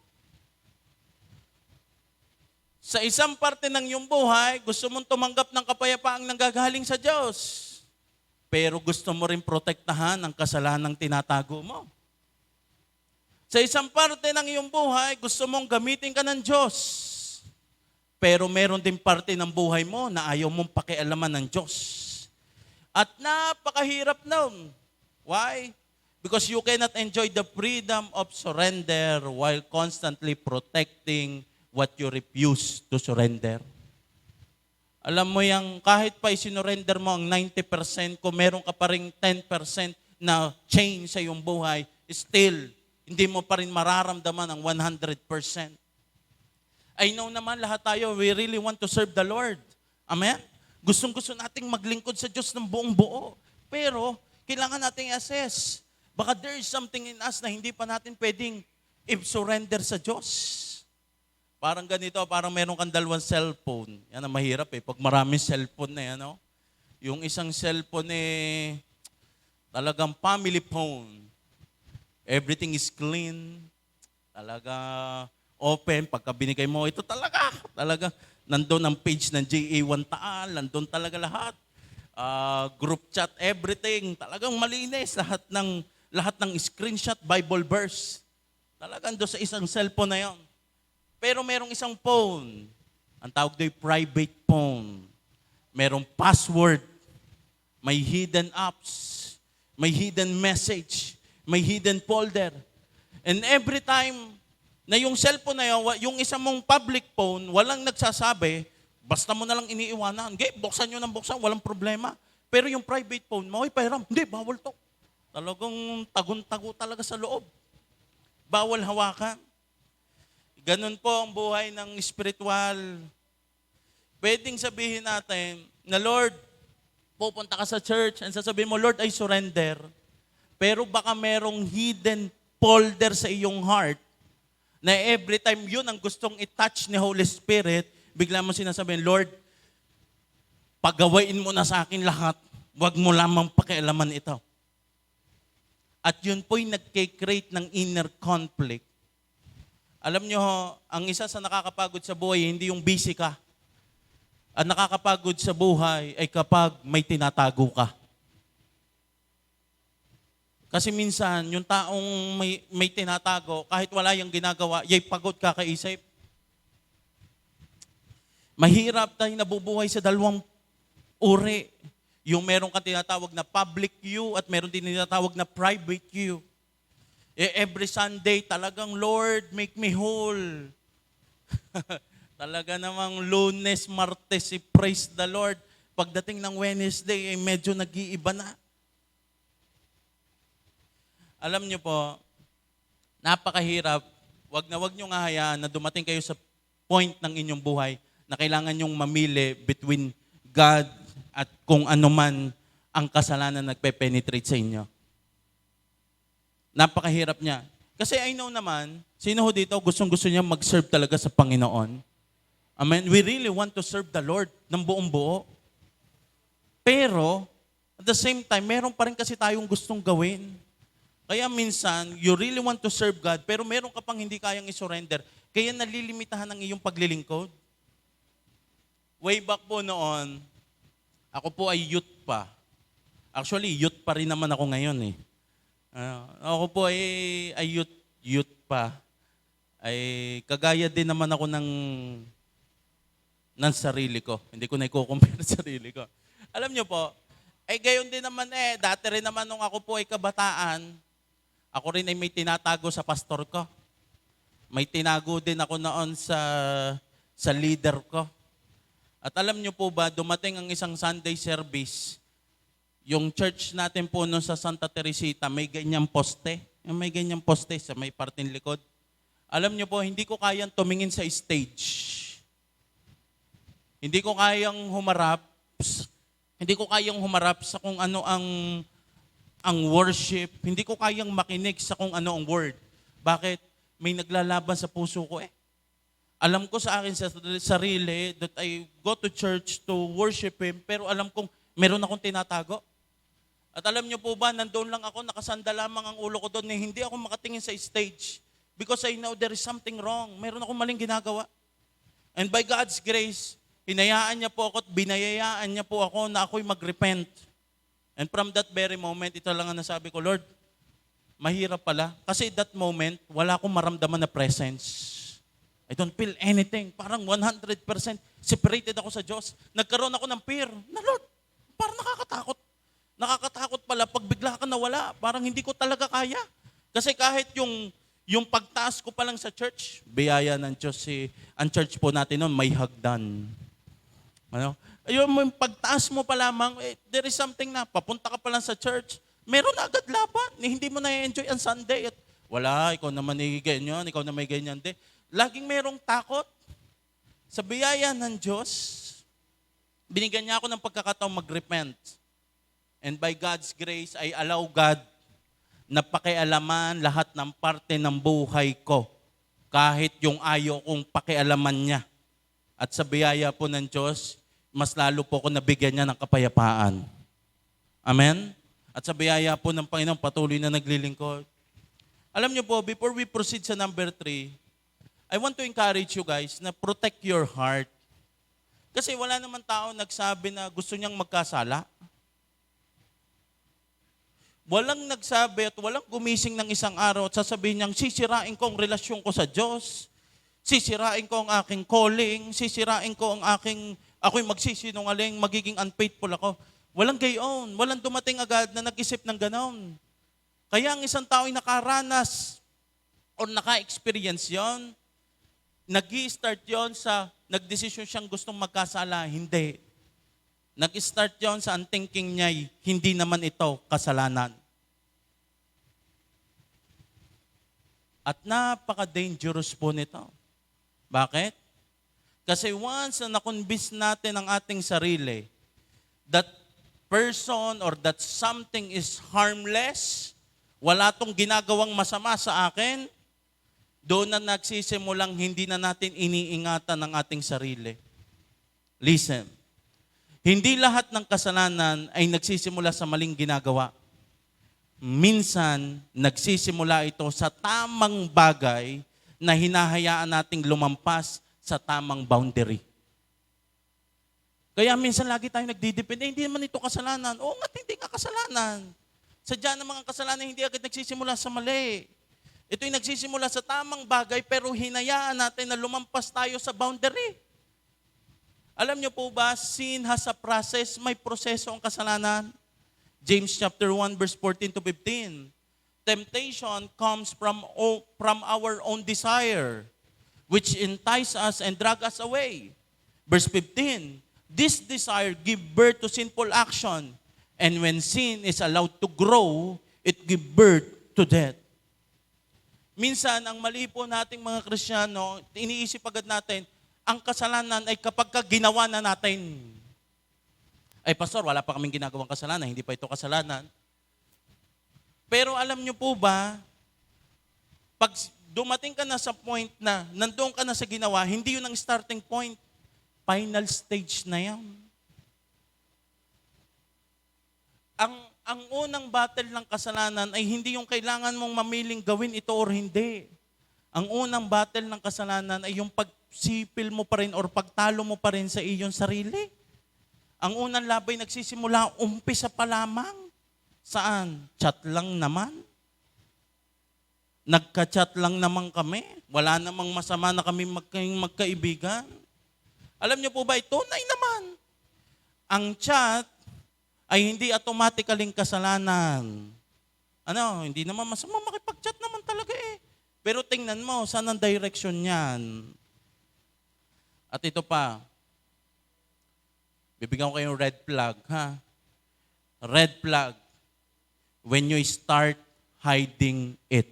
Sa isang parte ng iyong buhay, gusto mong tumanggap ng kapayapaang nanggagaling sa Diyos. Pero gusto mo rin protektahan ang kasalanang tinatago mo. Sa isang parte ng iyong buhay, gusto mong gamitin ka ng Diyos. Pero meron din parte ng buhay mo na ayaw mong pakialaman ng Diyos. At napakahirap nun. Why? Because you cannot enjoy the freedom of surrender while constantly protecting what you refuse to surrender. Alam mo yung kahit pa isinurrender mo ang 90%, kung meron ka pa ring 10% na change sa iyong buhay, still, hindi mo pa rin mararamdaman ang 100%. I know naman lahat tayo, we really want to serve the Lord. Amen? Gustong-gusto nating maglingkod sa Diyos ng buong buo. Pero, kailangan nating assess. Baka there is something in us na hindi pa natin pwedeng i-surrender sa Diyos. Parang ganito, parang meron kang dalawang cellphone. Yan ang mahirap eh. Pag maraming cellphone na yan, no? Yung isang cellphone eh, talagang family phone. Everything is clean. Talaga open. Pagka binigay mo, ito talaga, nandun ang page ng JA1 Taal, nandun talaga lahat. Group chat, everything. Talagang malinis. Lahat ng screenshot, Bible verse. Talagang doon sa isang cellphone na yon. Pero merong isang phone. Ang tawag doon private phone. Merong password. May hidden apps. May hidden message. May hidden folder. And every time na yung cellphone na yun, yung isang mong public phone, walang nagsasabi, basta mo na lang iniiwanan. Okay, buksan nyo ng buksan, walang problema. Pero yung private phone mo, ay pahiram, hindi, bawal to. Talagang tagun-tago talaga sa loob. Bawal hawakan. Ganun po ang buhay ng spiritual. Pwedeng sabihin natin na Lord, pupunta ka sa church and sasabihin mo, Lord, I surrender. Pero baka merong hidden folder sa iyong heart na every time yun ang gustong i-touch ni Holy Spirit, bigla mo sinasabihin, Lord, pagawain mo na sa akin lahat. Huwag mo lamang pakialaman ito. At yun po'y nagkikreate ng inner conflict. Alam nyo, ang isa sa nakakapagod sa buhay, hindi yung busy ka. Ang nakakapagod sa buhay ay kapag may tinatago ka. Kasi minsan, yung taong may tinatago, kahit wala yung ginagawa, yay pagod kakaisip. Mahirap tayo nabubuhay sa dalawang uri. Yung meron kang tinatawag na public you at meron din tinatawag na private you. Every Sunday, talagang, Lord, make me whole. Talaga namang Lunes, Martes, praise the Lord. Pagdating ng Wednesday, medyo nag-iiba na. Alam niyo po, napakahirap. Wag nyo nga hayaan na dumating kayo sa point ng inyong buhay na kailangan nyong mamili between God at kung ano man ang kasalanan na nagpe-penetrate sa inyo. Napakahirap niya. Kasi I know naman, sino ho dito gustong-gusto niya mag-serve talaga sa Panginoon? Amen? We really want to serve the Lord ng buong buo. Pero, at the same time, meron pa rin kasi tayong gustong gawin. Kaya minsan, you really want to serve God, pero meron ka pang hindi kayang isurrender. Kaya nalilimitahan ang iyong paglilingkod. Way back po noon, ako po ay youth pa. Actually, youth pa rin naman ako ngayon eh. Ako po ay youth pa. Ay kagaya din naman ako ng sarili ko. Hindi ko na i-compare sa sarili ko. Alam niyo po, ay gayon din naman dati rin naman nung ako po ay kabataan, ako rin ay may tinatago sa pastor ko. May tinago din ako noon sa leader ko. At alam niyo po ba, dumating ang isang Sunday service, yung church natin po noon sa Santa Teresita, may ganyang poste. May ganyang poste sa may parting likod. Alam niyo po, hindi ko kayang tumingin sa stage. Hindi ko kayang humarap. Hindi ko kayang humarap sa kung ano ang worship. Hindi ko kayang makinig sa kung ano ang word. Bakit? May naglalaban sa puso ko eh. Alam ko sa akin sa sarili that I go to church to worship Him, pero alam kong meron akong tinatago. At alam niyo po ba, nandoon lang ako, nakasanda lamang ang ulo ko doon, na hindi ako makatingin sa stage. Because I know there is something wrong. Meron akong maling ginagawa. And by God's grace, hinayaan niya po ako at binayayaan niya po ako na ako'y mag-repent. And from that very moment, ito lang ang nasabi ko, Lord, mahirap pala. Kasi that moment, wala akong maramdaman na presence. I don't feel anything. Parang 100% separated ako sa Diyos. Nagkaroon ako ng fear. Na Lord, parang nakakatakot. Nakakatakot pala pag bigla ka nawala. Parang hindi ko talaga kaya. Kasi kahit yung pagtaas ko pa lang sa church, biyaya ng Diyos ang church po natin noon, may hagdan. Ano? Ayun mo, yung pagtaas mo pa lamang, there is something na, papunta ka pa lang sa church, meron na agad laban. Hindi mo na-enjoy ang Sunday. At wala, ikaw naman ay ganyan, ikaw naman ay ganyan. Laging merong takot. Sa biyaya ng Diyos, binigyan niya ako ng pagkakataong mag-repent. And by God's grace, I allow God na pakialaman lahat ng parte ng buhay ko. Kahit yung ayaw kong pakialaman niya. At sa biyaya po ng Diyos, mas lalo po ako nabigyan niya ng kapayapaan. Amen? At sa biyaya po ng Panginoon, patuloy na naglilingkod. Alam niyo po, before we proceed sa number 3, I want to encourage you guys na protect your heart. Kasi wala naman tao nagsabi na gusto niyang magkasala. Walang nagsabi at walang gumising ng isang araw at sasabihin niyang sisirain ko ang relasyon ko sa Diyos, sisirain ko ang aking calling, sisirain ko ang ako'y magsisinungaling, magiging unfaithful ako. Walang gayon, walang dumating agad na nag-isip ng ganon. Kaya ang isang tao ay nakaranas o naka-experience yon, nag-i-start yon sa nagdesisyon siyang gustong magkasala. Hindi. Nag-start yon sa ang thinking niya, hindi naman ito kasalanan. At napaka-dangerous po nito. Bakit? Kasi once na nakonvince natin ang ating sarili that person or that something is harmless, wala tong ginagawang masama sa akin, doon na nagsisimulang hindi na natin iniingatan ang ating sarili. Listen, hindi lahat ng kasalanan ay nagsisimula sa maling ginagawa. Minsan, nagsisimula ito sa tamang bagay na hinahayaan nating lumampas sa tamang boundary. Kaya minsan lagi tayo nagdidepende, hindi naman ito kasalanan. Oo nga, hindi nga kasalanan. Sadya ng mga kasalanan hindi agad nagsisimula sa mali. Ito'y nagsisimula sa tamang bagay pero hinayaan natin na lumampas tayo sa boundary. Alam niyo po ba, sin has a process, may proseso ang kasalanan. James chapter 1 verse 14 to 15. Temptation comes from our own desire, which entice us and drag us away. Verse 15, this desire give birth to sinful action, and when sin is allowed to grow, it give birth to death. Minsan, ang mali po nating mga Kristiyano, iniisip agad natin, ang kasalanan ay kapag ginawa na natin. Ay, pastor, wala pa kaming ginagawang kasalanan, hindi pa ito kasalanan. Pero alam niyo po ba, pag dumating ka na sa point na nandoon ka na sa ginawa, hindi yun ang starting point. Final stage na yan. Ang unang battle ng kasalanan ay hindi yung kailangan mong mamiling gawin ito or hindi. Ang unang battle ng kasalanan ay yung pagsipil mo pa rin or pagtalo mo pa rin sa iyong sarili. Ang unang labay nagsisimula, umpisa pa lamang. Saan? Chat lang naman. Nagka-chat lang naman kami. Wala namang masama na kami magkaibigan. Alam niyo po ba, tunay naman. Ang chat ay hindi automatically kasalanan. Hindi naman masama, makipag-chat naman talaga eh. Pero tingnan mo, saan ang direction niyan? At ito pa, bibigyan ko kayong red flag, ha? Red flag. When you start hiding it.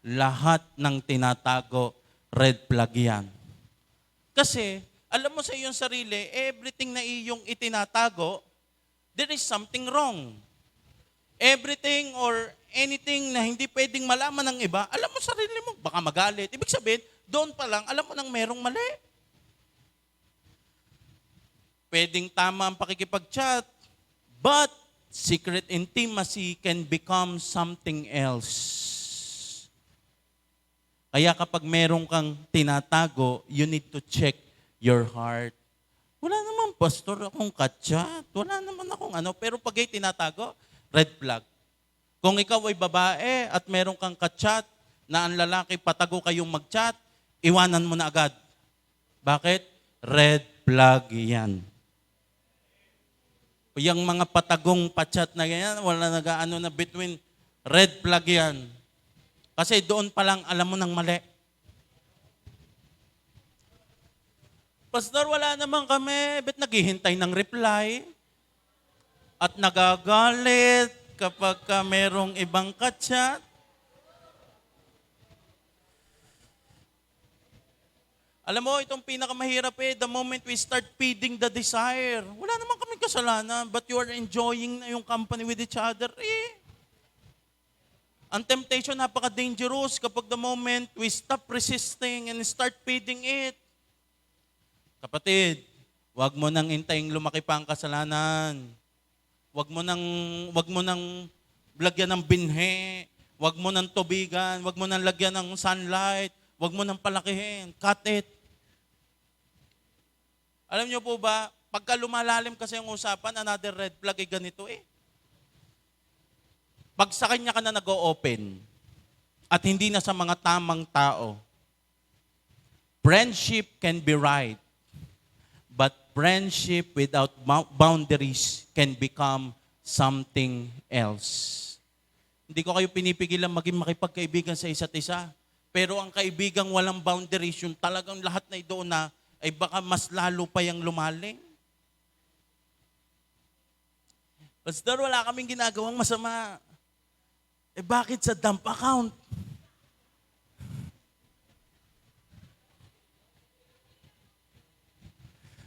Lahat ng tinatago, red flag yan. Kasi, alam mo sa iyong sarili, everything na iyong itinatago, there is something wrong. Everything or anything na hindi pwedeng malaman ng iba, alam mo sarili mo, baka magalit. Ibig sabihin, doon pa lang, alam mo nang merong mali. Pwedeng tama ang pakikipag-chat, but secret intimacy can become something else. Kaya kapag meron kang tinatago, you need to check your heart. Wala naman, pastor, akong ka-chat. Wala naman akong pero pag ay tinatago, red flag. Kung ikaw ay babae at meron kang ka-chat na ang lalaki patago kayong mag-chat, iwanan mo na agad. Bakit? Red flag yan. Yung mga patagong pa-chat na ganyan, wala nag-ano na between, red flag yan. Kasi doon pa lang alam mo ng mali. Pastor, wala naman kami. Ba't naghihintay ng reply? At nagagalit kapag merong ibang kachat? Alam mo, itong pinakamahirap the moment we start feeding the desire. Wala naman kami kasalanan, but you are enjoying yung company with each other. Ang temptation napaka-dangerous kapag the moment we stop resisting and start feeding it. Kapatid, wag mo nang intaying lumaki pa ang kasalanan. Wag mo nang lagyan ng binhe. Wag mo nang tubigan. Wag mo nang lagyan ng sunlight. Wag mo nang palakihin. Cut it. Alam niyo po ba, pagka lumalalim kasi yung usapan, another red flag ay ganito Pag sa kanya ka na nag-o-open at hindi na sa mga tamang tao, friendship can be right, but friendship without boundaries can become something else. Hindi ko kayo pinipigilan maging makipagkaibigan sa isa't isa. Pero ang kaibigang walang boundaries, yung talagang lahat na doon na, ay baka mas lalo pa yung lumaling. Pastor, wala kaming ginagawang masama. Bakit sa dump account?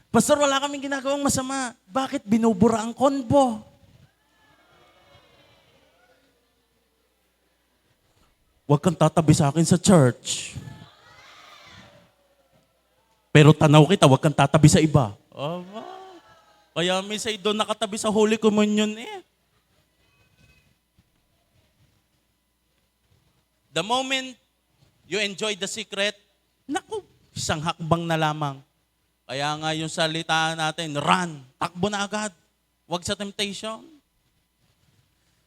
Pastor, wala kaming ginagawang masama. Bakit binubura ang konbo? Huwag kang tatabi sa akin sa church. Pero tanaw kita, huwag kang tatabi sa iba. Kaya minsan doon nakatabi sa Holy Communion The moment you enjoy the secret, naku, isang hakbang na lamang. Kaya nga yung salita natin, run, takbo na agad. Huwag sa temptation.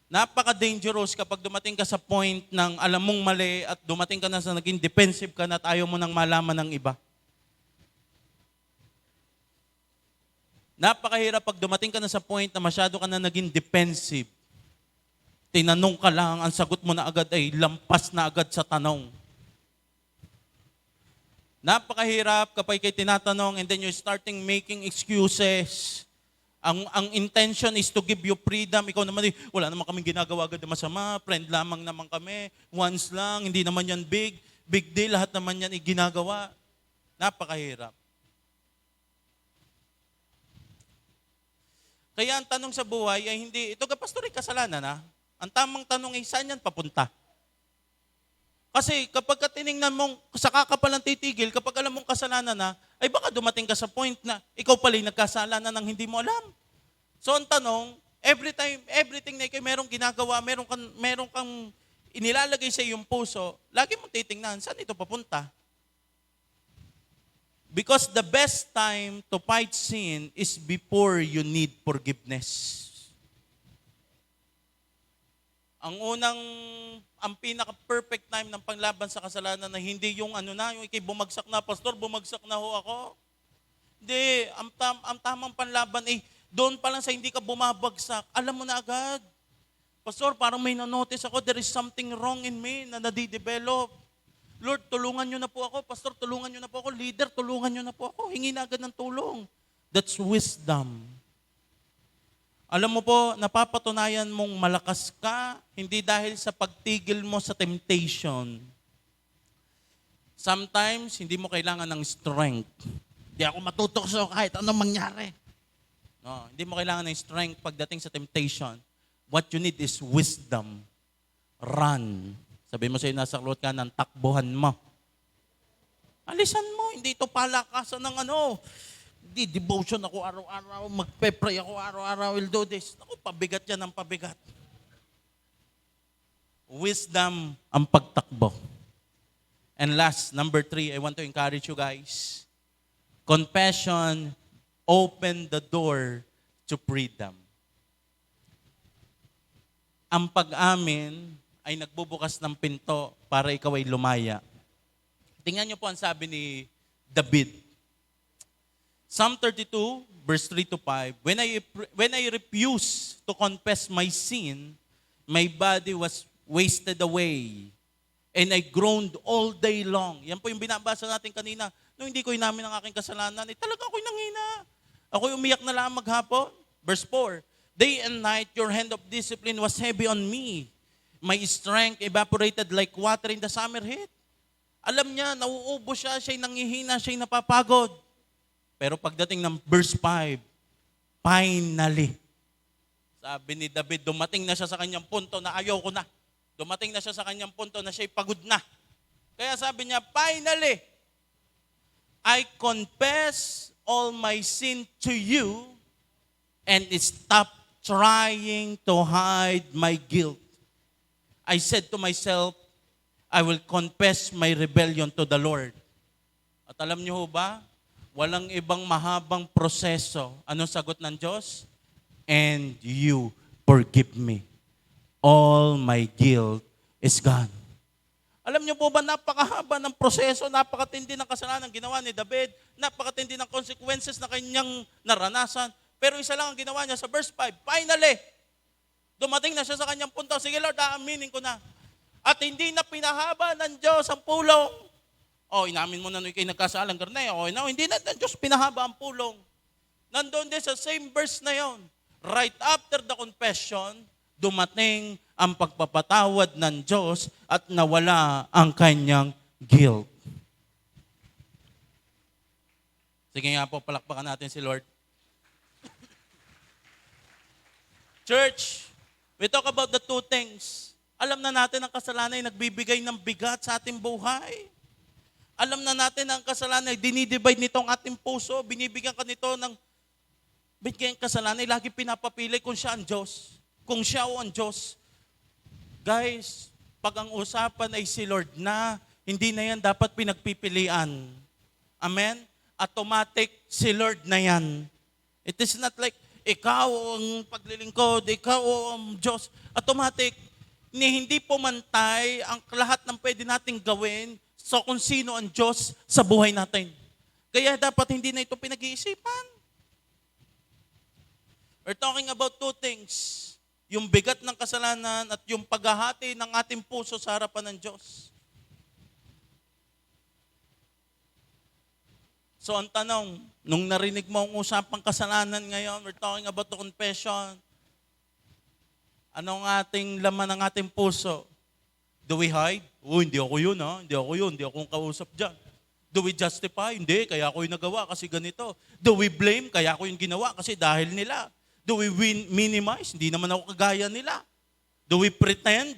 Napaka-dangerous kapag dumating ka sa point ng alam mong mali at dumating ka na sa naging defensive ka na at ayaw mo nang malaman ng iba. Napakahirap pag dumating ka na sa point na masyado ka na naging defensive. Tinanong ka lang, ang sagot mo na agad ay lampas na agad sa tanong. Napakahirap kapag kayo tinatanong and then you're starting making excuses. Ang intention is to give you freedom. Ikaw naman, wala naman kaming ginagawa agad na masama, friend lamang naman kami, once lang, hindi naman yan big deal, lahat naman yan ginagawa. Napakahirap. Kaya ang tanong sa buhay ay hindi, ito ka pastor, kasalanan na. Ang tamang tanong ay, saan yan papunta? Kasi kapag tinignan mong, sa kakapalang titigil, kapag alam mong kasalanan na, ay baka dumating ka sa point na ikaw pala nagkasalanan ng hindi mo alam. So ang tanong, everything na ikaw merong ginagawa, meron kang inilalagay sa iyong puso, lagi mong titingnan, saan ito papunta? Because the best time to fight sin is before you need forgiveness. Ang pinaka-perfect time ng panglaban sa kasalanan na hindi yung yung ikay bumagsak na, pastor, bumagsak na ho ako. Hindi, ang tamang panlaban ay doon pa lang sa hindi ka bumabagsak, alam mo na agad. Pastor, parang may na-notice ako, there is something wrong in me na nadidevelop. Lord, tulungan nyo na po ako. Pastor, tulungan nyo na po ako. Leader, tulungan nyo na po ako. Hingi na agad ng tulong. That's wisdom. Alam mo po, napapatunayan mong malakas ka, hindi dahil sa pagtigil mo sa temptation. Sometimes, hindi mo kailangan ng strength. Hindi ako matutokso kahit anong mangyari. No, hindi mo kailangan ng strength pagdating sa temptation. What you need is wisdom. Run. Sabi mo sa'yo, nasa klot ka ng takbuhan mo. Alisan mo, hindi ito palakasan ng Hindi, devotion ako araw-araw, magpe-pray ako araw-araw, will do this. Ako, pabigat yan ang pabigat. Wisdom ang pagtakbo. And last, number 3, I want to encourage you guys. Confession open the door to freedom. Ang pag-amin ay nagbubukas ng pinto para ikaw ay lumaya. Tingnan niyo po ang sabi ni David. Psalm 32, verse 3-5, When I refused to confess my sin, my body was wasted away, and I groaned all day long. Yan po yung binabasa natin kanina. Nung hindi ko inamin ang aking kasalanan, talaga ako'y nanghina. Ako'y umiyak na lang maghapon. Verse 4, day and night, your hand of discipline was heavy on me. My strength evaporated like water in the summer heat. Alam niya, nauubo siya, siya'y nanghihina, siya'y napapagod. Pero pagdating ng verse 5, finally, sabi ni David, dumating na siya sa kanyang punto na ayaw ko na. Dumating na siya sa kanyang punto na siya'y pagod na. Kaya sabi niya, finally, I confess all my sin to you and stop trying to hide my guilt. I said to myself, I will confess my rebellion to the Lord. At alam niyo ho ba, walang ibang mahabang proseso. Anong sagot ng Diyos? And you forgive me. All my guilt is gone. Alam niyo po ba, napakahaba ng proseso, napakatindi ng kasalanan ginawa ni David, napakatindi ng consequences na kanyang naranasan. Pero isa lang ang ginawa niya sa verse 5, finally, dumating na siya sa kanyang punto. Sige Lord, aaminin ko na. At hindi na pinahaba ng Diyos ang pulong. Inamin mo na nung ikay nagkasalang karne. Hindi na ng Diyos pinahaba ang pulong. Nandun din sa same verse na yon. Right after the confession, dumating ang pagpapatawad ng Diyos at nawala ang kanyang guilt. Sige nga po, palakpakan natin si Lord. Church, we talk about the two things. Alam na natin ang kasalanan ay nagbibigay ng bigat sa ating buhay. Alam na natin ang kasalanan ay dinidivide nito ang ating puso. Binibigyan ka nito ng bigyan kasalanan ay lagi pinapapili kung siya ang Diyos. Kung siya o ang Diyos. Guys, pag ang usapan ay si Lord na, hindi na yan dapat pinagpipilian. Amen? Automatic si Lord na yan. It is not like ikaw ang paglilingkod, ikaw ang Diyos. Automatic, hindi pumantay ang lahat ng pwede nating gawin sa kung sino ang Diyos sa buhay natin. Kaya dapat hindi na ito pinag-iisipan. We're talking about two things. Yung bigat ng kasalanan at yung paghahati ng ating puso sa harapan ng Diyos. So ang tanong, nung narinig mo ang usapang kasalanan ngayon, we're talking about the confession. Anong ating laman ng ating puso? Do we hide? Hindi ako yun ha. Hindi ako yun. Hindi ako kausap dyan. Do we justify? Hindi, kaya ako yung nagawa kasi ganito. Do we blame? Kaya ako yung ginawa kasi dahil nila. Do we minimize? Hindi naman ako kagaya nila. Do we pretend?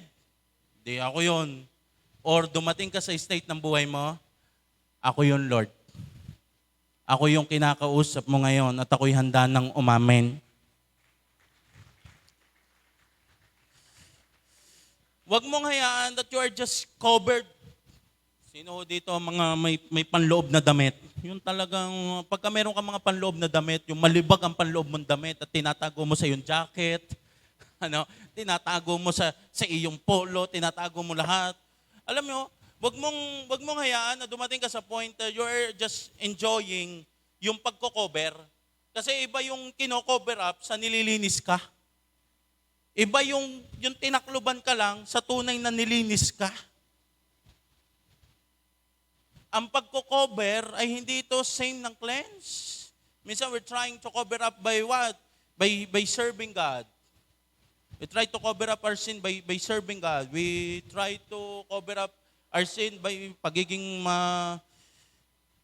Hindi ako yun. Or dumating ka sa state ng buhay mo, ako yun, Lord. Ako yung kinakausap mo ngayon at ako'y handa ng umamin. Huwag mong hayaan that you are just covered. Sino dito mga may panloob na damit? Yung talagang, pagka meron ka mga panloob na damit, yung malibag ang panloob mong damit at tinatago mo sa iyong jacket, tinatago mo sa iyong polo, tinatago mo lahat. Alam mo, wag mong hayaan na dumating ka sa point that you're just enjoying yung pagko-cover. Kasi iba yung kino-cover up sa nililinis ka. Iba yung tinakluban ka lang sa tunay na nilinis ka. Ang pagko-cover ay hindi ito same ng cleanse. Minsan we're trying to cover up by what? By serving God. We try to cover up our sin by serving God. We try to cover up our sin by pagiging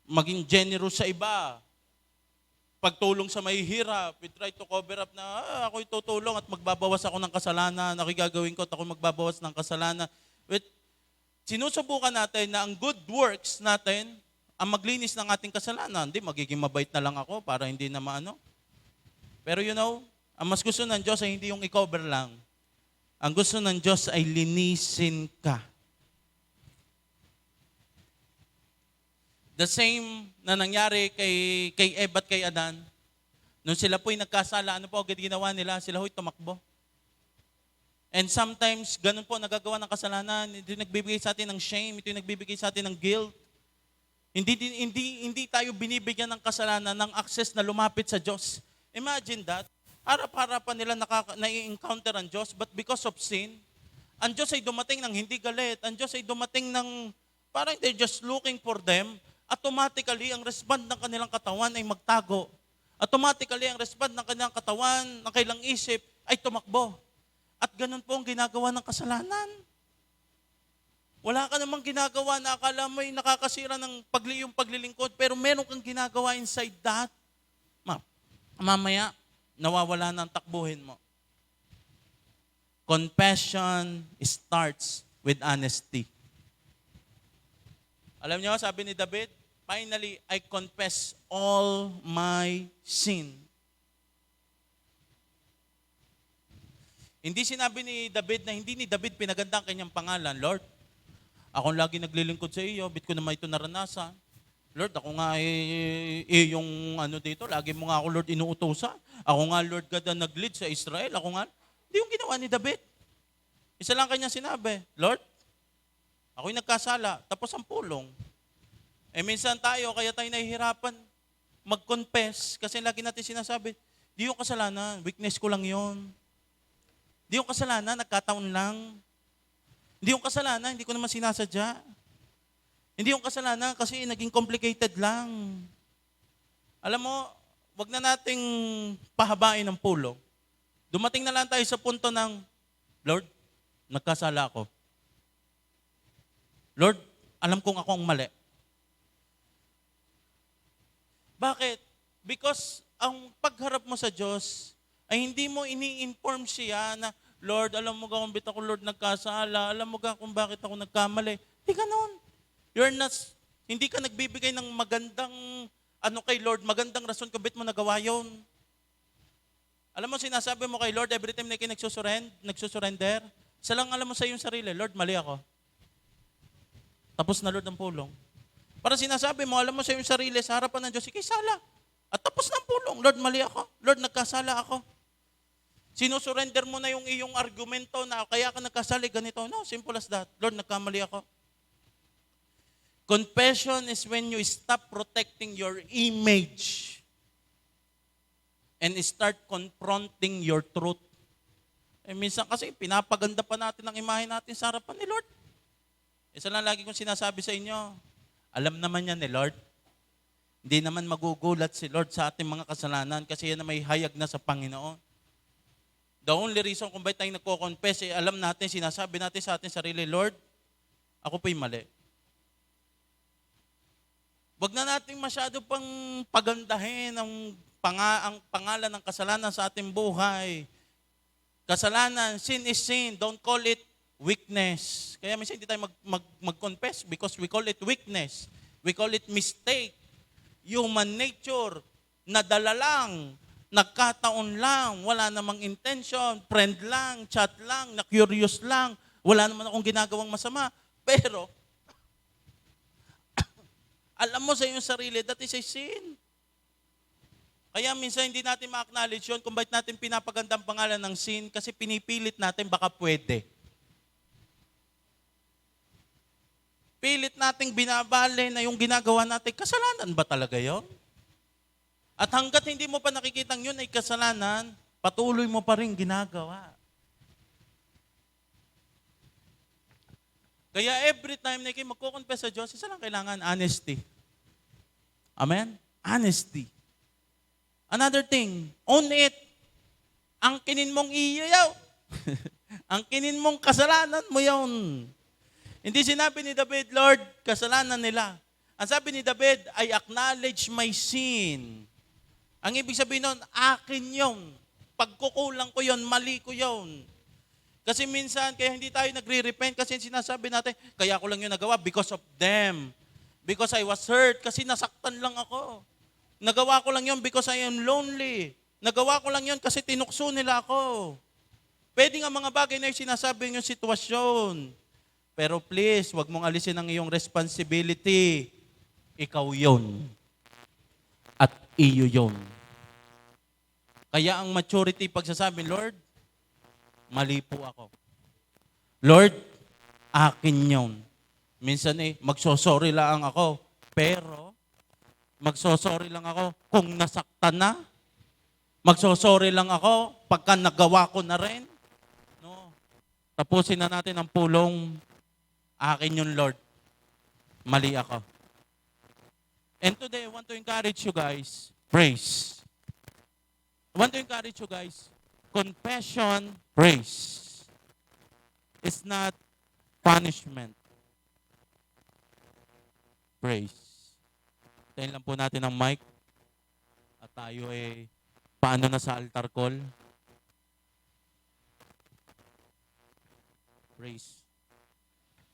maging generous sa iba. Pagtulong sa mahihirap, we try to cover up na ako'y tutulong at magbabawas ako ng kasalanan. Ako'y gagawin ko at ako'y magbabawas ng kasalanan. Sinusubukan natin na ang good works natin ang maglinis ng ating kasalanan. Hindi, magiging mabait na lang ako para hindi na maano. Pero ang mas gusto ng Diyos ay hindi yung i-cover lang. Ang gusto ng Diyos ay linisin ka. The same na nangyari kay Eva at kay Adan. Nung sila po'y nagkasala, ano po agad ginawa nila? Sila ho'y tumakbo. And sometimes, ganun po, nagagawa ng kasalanan. Ito yung nagbibigay sa atin ng shame. Ito yung nagbibigay sa atin ng guilt. Hindi tayo binibigyan ng kasalanan ng access na lumapit sa Diyos. Imagine that. Harap-harapan nila na-encounter ang Diyos, but because of sin, ang Diyos ay dumating ng hindi galit. Ang Diyos ay dumating ng, parang they're just looking for them. automatically, ang respond ng kanilang katawan ay magtago. Automatically, ang respond ng kanilang katawan, ng kailang isip, ay tumakbo. At ganun po ang ginagawa ng kasalanan. Wala ka namang ginagawa na akala mo ay nakakasira ng yung paglilingkod, pero meron kang ginagawa inside that. Mamaya, nawawala na ang takbuhin mo. Confession starts with honesty. Alam niyo, sabi ni David, finally, I confess all my sin. Hindi sinabi ni David na hindi ni David pinaganda ang kanyang pangalan. Lord, ako lagi naglilingkod sa iyo, bit ko naman ito naranasan. Lord, ako nga yung dito, lagi mo nga ako, Lord, inuutosan. Ako nga, Lord God, na nag-lead sa Israel. Ako nga, hindi yung ginawa ni David. Isa lang kanya sinabi, Lord, ako'y nagkasala, tapos ang pulong. Minsan tayo, kaya tayo nahihirapan mag-confess, kasi lagi natin sinasabi, di yung kasalanan, weakness ko lang yon. Di yung kasalanan, nagkataon lang. Hindi yung kasalanan, hindi ko naman sinasadya. Hindi yung kasalanan kasi naging complicated lang. Alam mo, wag na nating pahabain ang pulong. Dumating na lang tayo sa punto ng, Lord, nagkasala ako. Lord, alam kong ako ang mali. Bakit? Because ang pagharap mo sa Diyos ay hindi mo ini-inform siya na, Lord, alam mo ka kung bit ako, Lord, nagkasala. Alam mo ka kung bakit ako nagkamali. Hindi ganon. Hindi ka nagbibigay ng magandang, kay Lord, magandang rason kung bit mo nagawa yun. Alam mo, sinasabi mo kay Lord, every time na kayo nagsusurrender, isa lang alam mo sa iyong sarili, Lord, mali ako. Tapos na, Lord, ang pulong. Para sinasabi mo, alam mo sa iyong sarili, sa harapan ng Diyos, ikay sala. At tapos na ang pulong, Lord, mali ako. Lord, nagkasala ako. Sinusurrender mo na yung iyong argumento na kaya ka nagkasali, ganito. No, simple as that. Lord, nagkamali ako. Confession is when you stop protecting your image and start confronting your truth. Minsan kasi, pinapaganda pa natin ang imahe natin sa harapan ni Lord. Isa lang lagi kong sinasabi sa inyo, alam naman yan ni Lord. Hindi naman magugulat si Lord sa ating mga kasalanan kasi yan na may hayag na sa Panginoon. The only reason kung bakit tayo nagko-confess, alam natin, sinasabi natin sa ating sarili, Lord, ako po'y mali. Wag na natin masyado pang pagandahin ang pangalan ng kasalanan sa ating buhay. Kasalanan, sin is sin. Don't call it weakness. Kaya minsan hindi tayo mag-confess because we call it weakness. We call it mistake. Human nature, nadala lang, nagkataon lang, wala namang intention, friend lang, chat lang, na-curious lang, wala naman akong ginagawang masama. Pero, alam mo sa iyong sarili, that is a sin. Kaya minsan hindi natin ma-acknowledge yun kung bakit natin pinapaganda ang pangalan ng sin kasi pinipilit natin baka pwede. Pilit nating binabali na yung ginagawa natin, kasalanan ba talaga yun? At hanggat hindi mo pa nakikitang yun ay kasalanan, patuloy mo pa rin ginagawa. Kaya every time na kayo magkukonfess sa Diyos, isa lang kailangan, honesty. Amen? Honesty. Another thing, own it. Ang kinin mong iyayaw. Ang kinin mong kasalanan mo yun. Hindi sinabi ni David, Lord, kasalanan nila. Ang sabi ni David, I acknowledge my sin. Ang ibig sabihin nun, akin yun. Pagkukulang ko yun, mali ko yun. Kasi minsan, kaya hindi tayo nagre-repent kasi sinasabi natin, kaya ko lang yun nagawa because of them. Because I was hurt, kasi nasaktan lang ako. Nagawa ko lang yun because I am lonely. Nagawa ko lang yun kasi tinukso nila ako. Pwede nga mga bagay na yung sinasabi yung sitwasyon. Pero please, wag mong alisin ang iyong responsibility. Ikaw yun. At iyo yun. Kaya ang maturity pagsasabi, Lord, mali po ako. Lord, akin yun. Minsan magsosorry lang ako. Pero, magsosorry lang ako kung nasaktan na. Magsosorry lang ako pagka nagawa ko na rin. No. Tapusin na natin ang pulong. Akin yun, Lord. Mali ako. And today, I want to encourage you guys, praise. I want to encourage you guys, confession, praise, is not punishment. Praise. Tayin lang po natin ang mic. At tayo paano na sa altar call. Praise.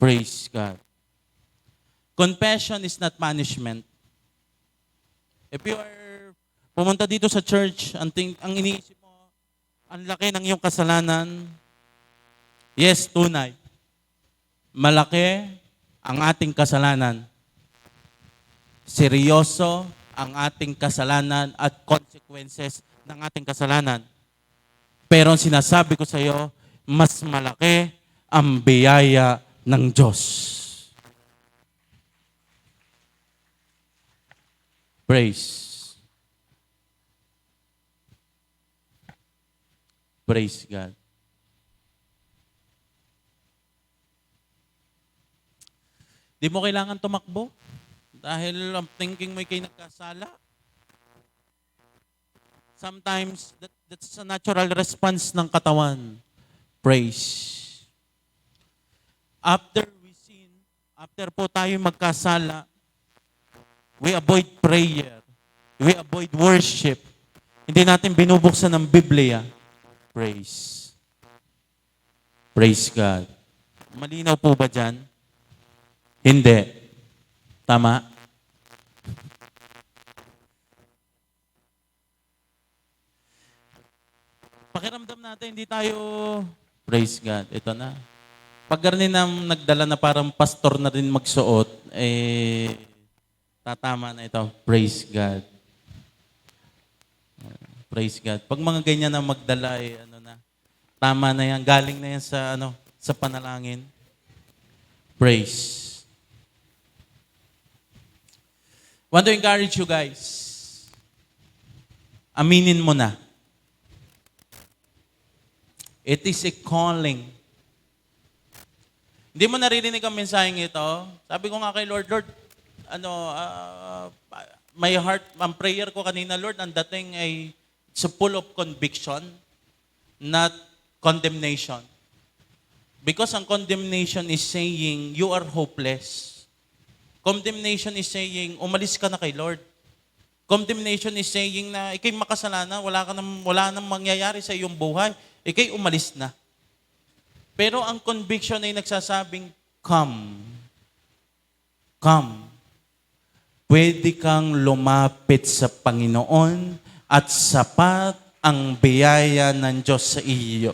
Praise God. Confession is not punishment. If you are pumunta dito sa church, ang iniisip mo, ang laki ng iyong kasalanan, yes, tunay. Malaki ang ating kasalanan. Seryoso ang ating kasalanan at consequences ng ating kasalanan. Pero ang sinasabi ko sa iyo, mas malaki ang biyaya ng Diyos. Praise. Praise God. Di mo kailangan tumakbo dahil ang thinking mo ikay nagkasala. Sometimes, that's a natural response ng katawan. Praise. After we sin, after po tayo magkasala, we avoid prayer. We avoid worship. Hindi natin binubuksan ng Biblia. Praise. Praise God. Malinaw po ba dyan? Hindi. Tama? Pakiramdam natin, hindi tayo, praise God, ito na. Pag ganun na nagdala na parang pastor na rin magsuot, tatama na ito. Praise God. Praise God. Pag mga ganyan na magdala, tama na yan. Galing na yan sa panalangin. Praise. Want to encourage you guys. Aminin mo na. It is a calling. Hindi mo naririnig ang mensaheng ito. Sabi ko nga kay Lord, my heart, ang prayer ko kanina, Lord, ang dating ay it's full of conviction, not condemnation. Because ang condemnation is saying, you are hopeless. Condemnation is saying, umalis ka na kay Lord. Condemnation is saying na ikay makasalanan, wala nang mangyayari sa iyong buhay. Ikay umalis na. Pero ang conviction ay nagsasabing, come. Come. Pwede kang lumapit sa Panginoon at sapat ang biyaya ng Diyos sa iyo.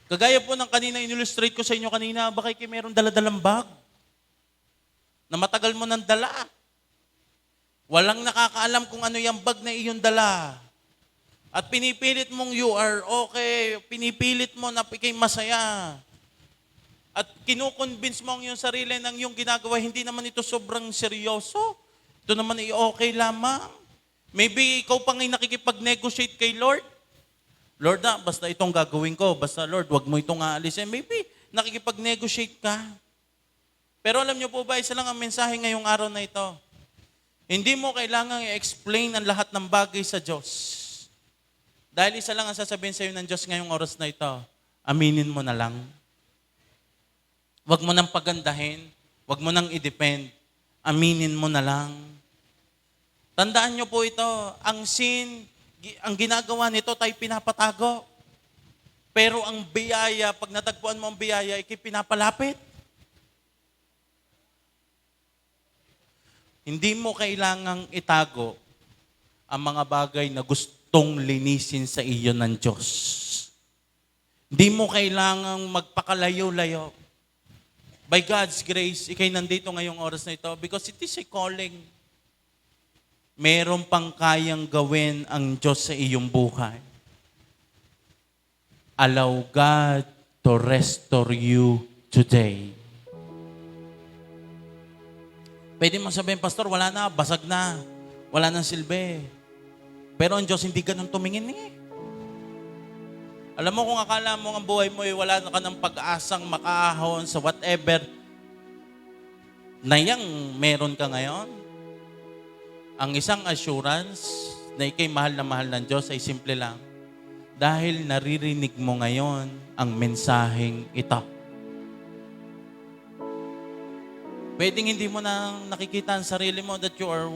Kagaya po ng kanina, in-illustrate ko sa inyo kanina, baka kayo mayroong daladalang bag na matagal mo nang dala. Walang nakakaalam kung ano yung bag na iyong dala. At pinipilit mong you are okay, pinipilit mo na ikay masaya. At kinukonvince mo ang iyong sarili ng iyong ginagawa, hindi naman ito sobrang seryoso. Ito naman ay okay lamang. Maybe ikaw pa ngay nakikipag-negotiate kay Lord. Lord basta itong gagawin ko. Basta Lord, wag mo itong aalisin. Maybe nakikipag-negotiate ka. Pero alam niyo po ba, isa lang ang mensahe ngayong araw na ito. Hindi mo kailangang i-explain ang lahat ng bagay sa Diyos. Dahil isa lang ang sasabihin sa iyo ng Diyos ngayong oras na ito, aminin mo na lang. Huwag mo nang pagandahin. Huwag mo nang i-depend. Aminin mo na lang. Tandaan niyo po ito, ang sin, ang ginagawa nito tayo pinapatago. Pero ang biyaya, pag natagpuan mo ang biyaya, pinapalapit. Hindi mo kailangang itago ang mga bagay na gustong linisin sa iyo ng Diyos. Hindi mo kailangang magpakalayo-layo. By God's grace, ikay nandito ngayong oras na ito because it is a calling. Meron pang kayang gawin ang Diyos sa iyong buhay. Allow God to restore you today. Pwede mo sabihin, Pastor, wala na, basag na, wala nang silbi. Pero ang Diyos hindi ganun tumingin Alam mo, kung akala mo ang buhay mo ay wala na ka ng pag-asang makaahon sa whatever, na yang meron ka ngayon, ang isang assurance na ikay mahal na mahal ng Diyos ay simple lang. Dahil naririnig mo ngayon ang mensaheng ito. Pwedeng hindi mo na nakikita ang sarili mo that you are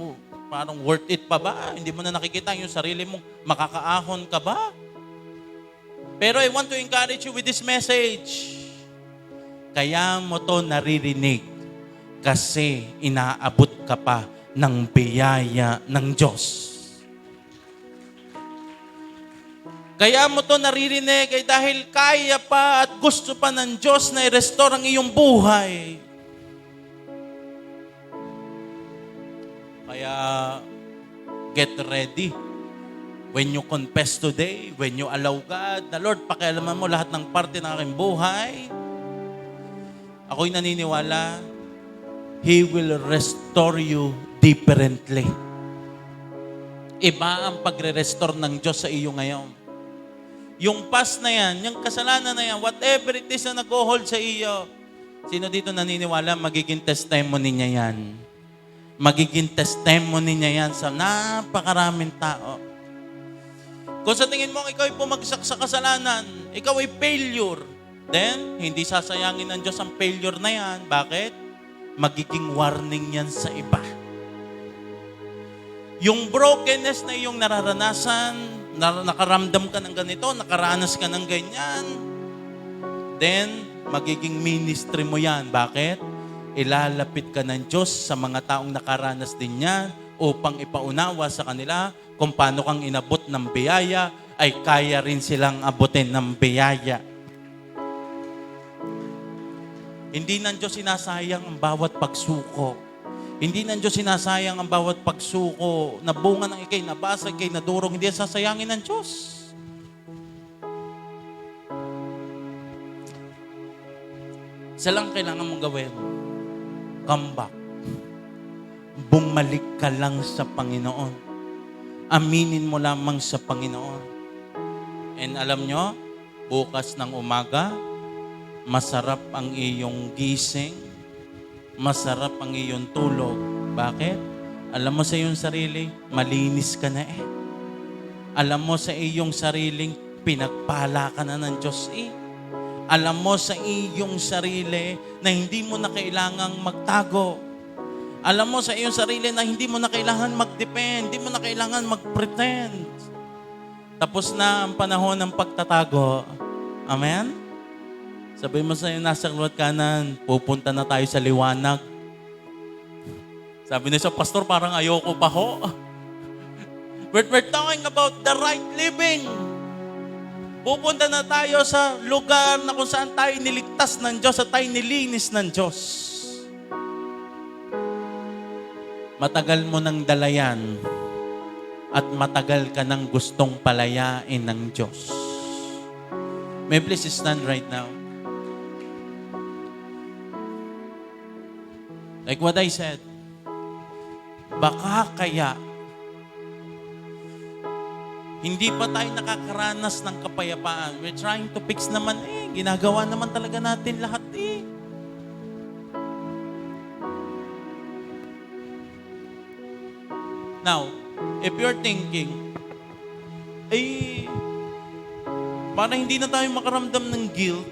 parang worth it pa ba? Hindi mo na nakikita yung sarili mo, makakaahon ka ba? Pero I want to encourage you with this message. Kaya mo to naririnig kasi inaabot ka pa ng biyaya ng Diyos. Kaya mo to naririnig ay dahil kaya pa at gusto pa ng Diyos na i-restore ang iyong buhay. Kaya get ready. When you confess today, when you allow God, the Lord, pakialaman mo lahat ng parte ng aking buhay, ako'y naniniwala, He will restore you differently. Iba ang pagre-restore ng Diyos sa iyo ngayon. Yung past na yan, yung kasalanan na yan, whatever it is na nag-hold sa iyo, sino dito naniniwala, magiging testimony niya yan. Magiging testimony niya yan sa napakaraming tao. Kung sa tingin mo, ikaw ay bumagsak sa kasalanan, ikaw ay failure, then, hindi sasayangin ng Diyos ang failure na yan. Bakit? Magiging warning yan sa iba. Yung brokenness na iyong nararanasan, nakaramdam ka ng ganito, nakaranas ka ng ganyan, then, magiging ministry mo yan. Bakit? Ilalapit ka ng Diyos sa mga taong nakaranas din yan upang ipaunawa sa kanila kung paano kang inabot ng biyaya ay kaya rin silang abutin ng biyaya. Hindi ng Diyos sinasayang ang bawat pagsuko. Hindi ng Diyos sinasayang ang bawat pagsuko na bunga ng ikay nabasag, ikay nadurog. Hindi sasayangin ng Diyos. Isa lang kailangan mong gawin. Come back. Bumalik ka lang sa Panginoon. Aminin mo lamang sa Panginoon. And alam nyo, bukas ng umaga, masarap ang iyong gising, masarap ang iyong tulog. Bakit? Alam mo sa iyong sarili, malinis ka na eh. Alam mo sa iyong sariling, pinagpala ka na ng Diyos eh. Alam mo sa iyong sarili na hindi mo na kailangang magtago. Alam mo sa iyong sarili na hindi mo na kailangan mag-depend, hindi mo na kailangan mag-pretend. Tapos na ang panahon ng pagtatago. Amen? Sabihin mo sa iyo, nasa kaliwat kanan, pupunta na tayo sa liwanag. Sabi niya sa pastor, parang ayoko pa ho. We're talking about the right living. Pupunta na tayo sa lugar na kung saan tayo niligtas ng Diyos at tayo nilinis ng Diyos. Matagal mo nang dalayan at matagal ka nang gustong palayain ng Diyos. May please stand right now. Like what I said, baka kaya hindi pa tayo nakakaranas ng kapayapaan. We're trying to fix naman eh. Ginagawa naman talaga natin lahat eh. Now, if you're thinking, para hindi na tayo makaramdam ng guilt,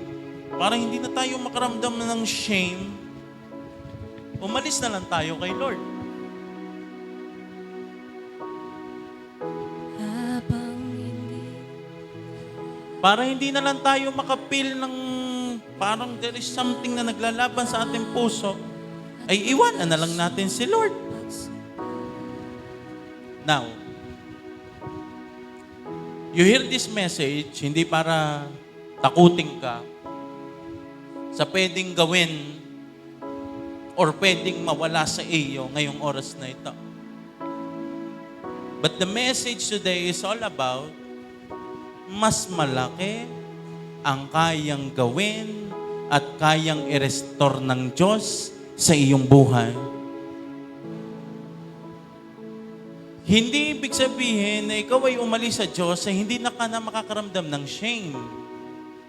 para hindi na tayo makaramdam ng shame, umalis na lang tayo kay Lord. Para hindi na lang tayo makapil ng parang there is something na naglalaban sa ating puso, ay iwanan na lang natin si Lord. Now, you hear this message, hindi para takutin ka sa pwedeng gawin or pwedeng mawala sa iyo ngayong oras na ito. But the message today is all about mas malaki ang kayang gawin at kayang i-restore ng Diyos sa iyong buhay. Hindi ibig sabihin na ikaw ay umalis sa Diyos ay hindi na ka na makakaramdam ng shame.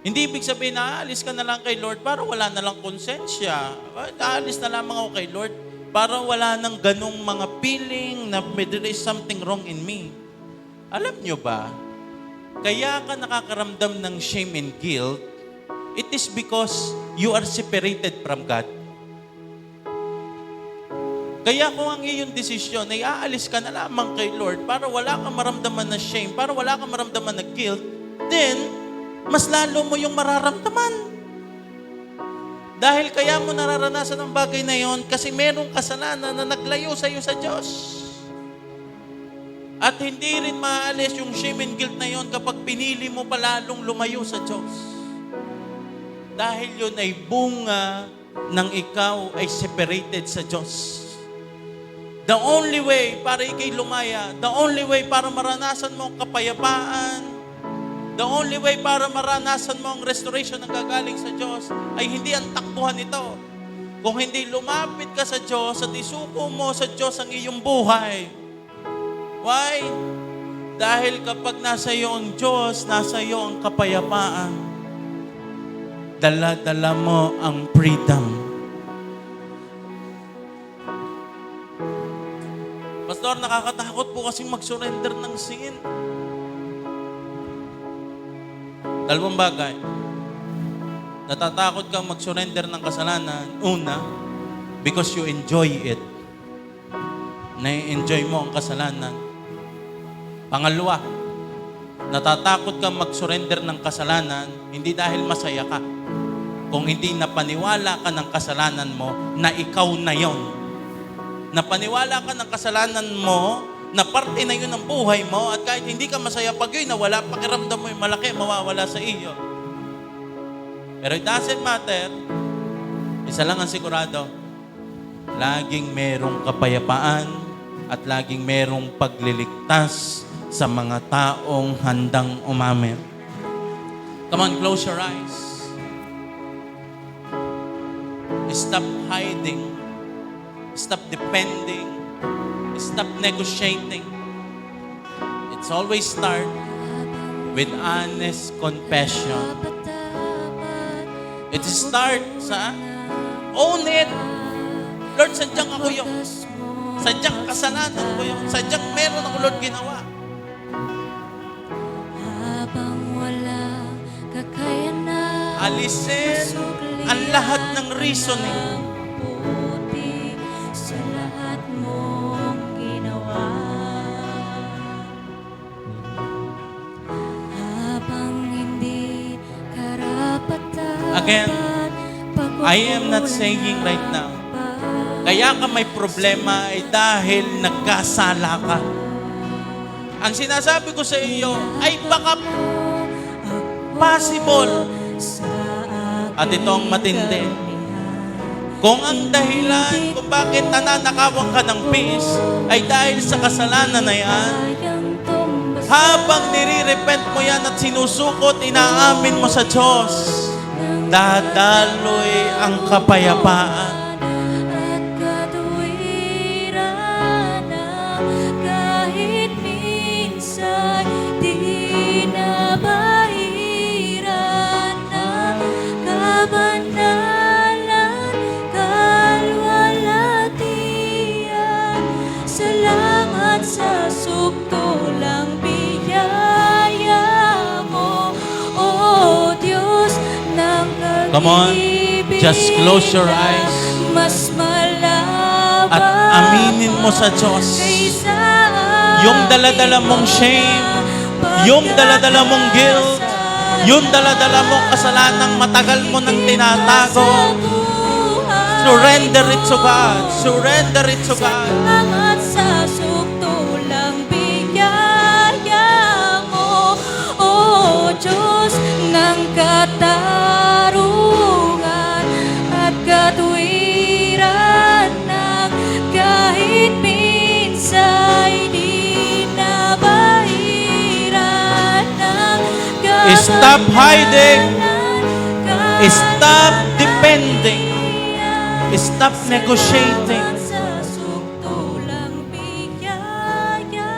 Hindi ibig sabihin na aalis ka na lang kay Lord para wala na lang konsensya. Aalis na lamang ako kay Lord para wala nang ganong mga feeling na there is something wrong in me. Alam nyo ba, kaya ka nakakaramdam ng shame and guilt, it is because you are separated from God. Kaya kung ang iyong desisyon ay aalis ka na lamang kay Lord para wala kang maramdaman na shame, para wala kang maramdaman na guilt, then mas lalo mo yung mararamdaman. Dahil kaya mo nararanasan ang bagay na yon kasi merong kasalanan na naglayo sa iyo sa Diyos. At hindi rin maalis yung shame and guilt na yon kapag pinili mo palalong lumayo sa Diyos. Dahil yun ay bunga ng ikaw ay separated sa Diyos. The only way para ikay lumaya, the only way para maranasan mo ang kapayapaan, the only way para maranasan mo ang restoration na gagaling sa Diyos ay hindi ang takbuhan ito. Kung hindi lumapit ka sa Diyos at isuko mo sa Diyos ang iyong buhay. Why? Dahil kapag nasa iyo ang Diyos, nasa iyo ang kapayapaan. Dala-dala mo ang freedom. Pastor, nakakatakot po kasing mag-surrender ng sin. Dalawang bagay. Natatakot kang mag-surrender ng kasalanan. Una, because you enjoy it. Na-enjoy mo ang kasalanan. Pangalawa, natatakot kang mag-surrender ng kasalanan hindi dahil masaya ka. Kung hindi napaniwala ka ng kasalanan mo na ikaw na yon. Napaniwala ka ng kasalanan mo na parte na yun ng buhay mo at kahit hindi ka masaya pag yun nawala, pakiramdam mo yung malaki, mawawala sa iyo. Pero it doesn't matter. Isa lang ang sigurado. Laging merong kapayapaan at laging merong pagliligtas sa mga taong handang umamin. Come on, close your eyes. Stop hiding. Stop depending. Stop negotiating. It's always start with honest confession. It start sa own it. Lord, sadyang ako yun. Sadyang kasalanan ko yun. Sadyang meron ako, Lord, ginawa. Habang wala kakayanan, Alisin ang lahat ng reasoning. puti sa lahat mong ginawa. Habang hindi karapat-dapat, Again, I am not saying right now, kaya ka may problema ay dahil nagkasala ka. Ang sinasabi ko sa iyo ay baka possible. At ito ang matindi. Kung ang dahilan kung bakit nananakawan ka ng peace ay dahil sa kasalanan na yan, habang nire-repent mo yan at sinusukot, inaamin mo sa Diyos, dadaloy ang kapayapaan. at katwiran na kahit minsan di na bahiran ng kabanalan, kalwalatian. Salamat sa sukdulang biyaya mo, O Diyos ng Come on, just close your eyes mas malawak at aminin mo sa Diyos kaysa yung daladala mong shame, yung daladala mong guilt, yung daladala mong kasalanang matagal mo nang tinatago. Surrender it to God. Surrender it to God. Salamat sa sukdulang biyaya mo, O Diyos ng katarungan at katwiran ng kahit minsa'y di na bahiran ng Stop hiding. kabanalan, Stop depending. Stop negotiating. sa sukdulang biyaya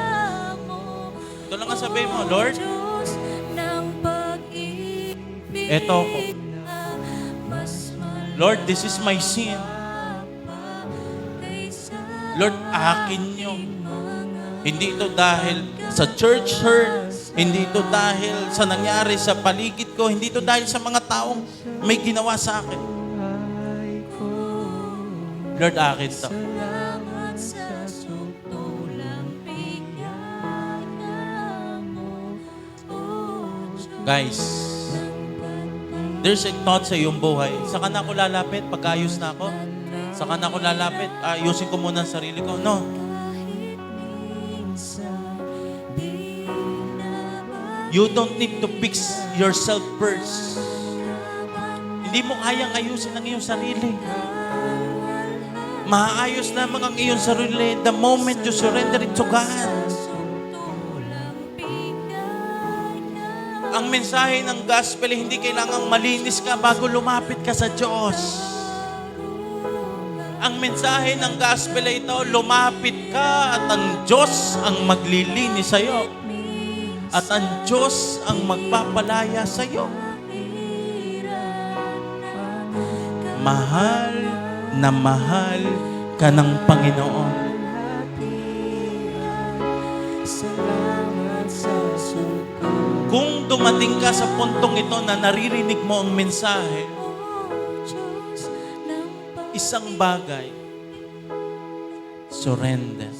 mo, Ito lang ang sabihin mo, Lord, Diyos ng pag-ibig. Eto ko. Lord, this is my sin. Lord, akin nyo. Hindi ito dahil sa church hurt, hindi ito dahil sa nangyari sa paligid ko, hindi ito dahil sa mga taong may ginawa sa akin. Lord, akin to. Guys, there's a thought sa iyong buhay. Saka na ako lalapit, pag-ayos na ako. Saka na ako lalapit, ayusin ko muna ang sarili ko. No. You don't need to fix yourself first. Hindi mo kayang ayusin ang iyong sarili. Maayos lamang ang iyong sarili the moment you surrender it to God. Ang mensahe ng gospel, hindi kailangang malinis ka bago lumapit ka sa Diyos. Ang mensahe ng gospel ay ito, lumapit ka at ang Diyos ang maglilinis sa iyo. At ang Diyos ang magpapalaya sa iyo. Mahal na mahal ka ng Panginoon. Kung dumating ka sa puntong ito na naririnig mo ang mensahe, isang bagay, surrender.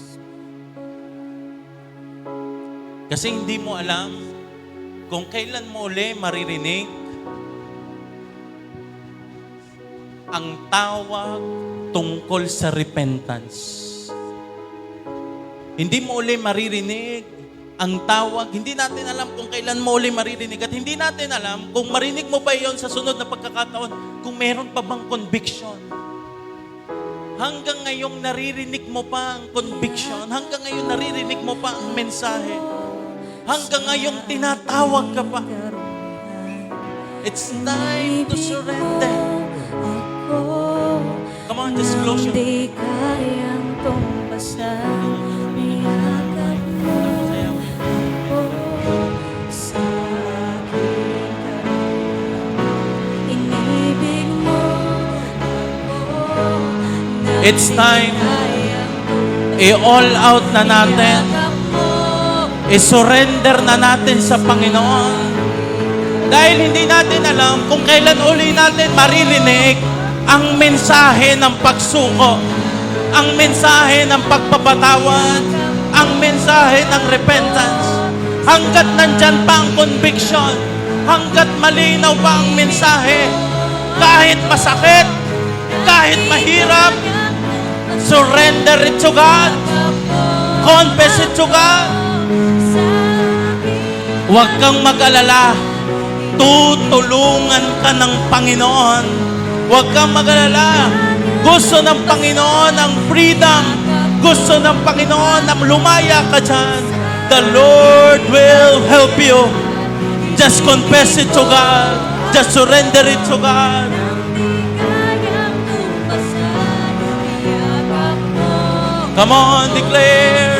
Kasi hindi mo alam kung kailan mo uli maririnig ang tawag tungkol sa repentance. Hindi mo uli maririnig ang tawag, hindi natin alam kung kailan mo uli maririnig at hindi natin alam kung marinig mo ba yon sa sunod na pagkakataon, kung meron pa bang conviction. Hanggang ngayong naririnig mo pa ang conviction, hanggang ngayon naririnig mo pa ang mensahe, hanggang ngayong tinatawag ka pa. It's time to surrender. Come on, just close your eyes. Hindi kayang tumbasan, niyakap mo ako sa aking katawan. Inibig mo ako na It's time. kayang I-all out na natin. niyakap mo. I-surrender na natin sa Panginoon. Dahil hindi natin alam kung kailan uli natin maririnig ang mensahe ng pagsuko, ang mensahe ng pagpapatawad, ang mensahe ng repentance. Hanggat nandyan pa ang conviction, hanggat malinaw pa ang mensahe, kahit masakit, kahit mahirap, surrender it to God. Confess it to God. Huwag kang mag-alala. Tutulungan ka ng Panginoon. Huwag kang mag-alala. Gusto ng Panginoon ang freedom. Gusto ng Panginoon ang lumaya ka dyan. The Lord will help you. Just confess it to God. Just surrender it to God. Come on, declare.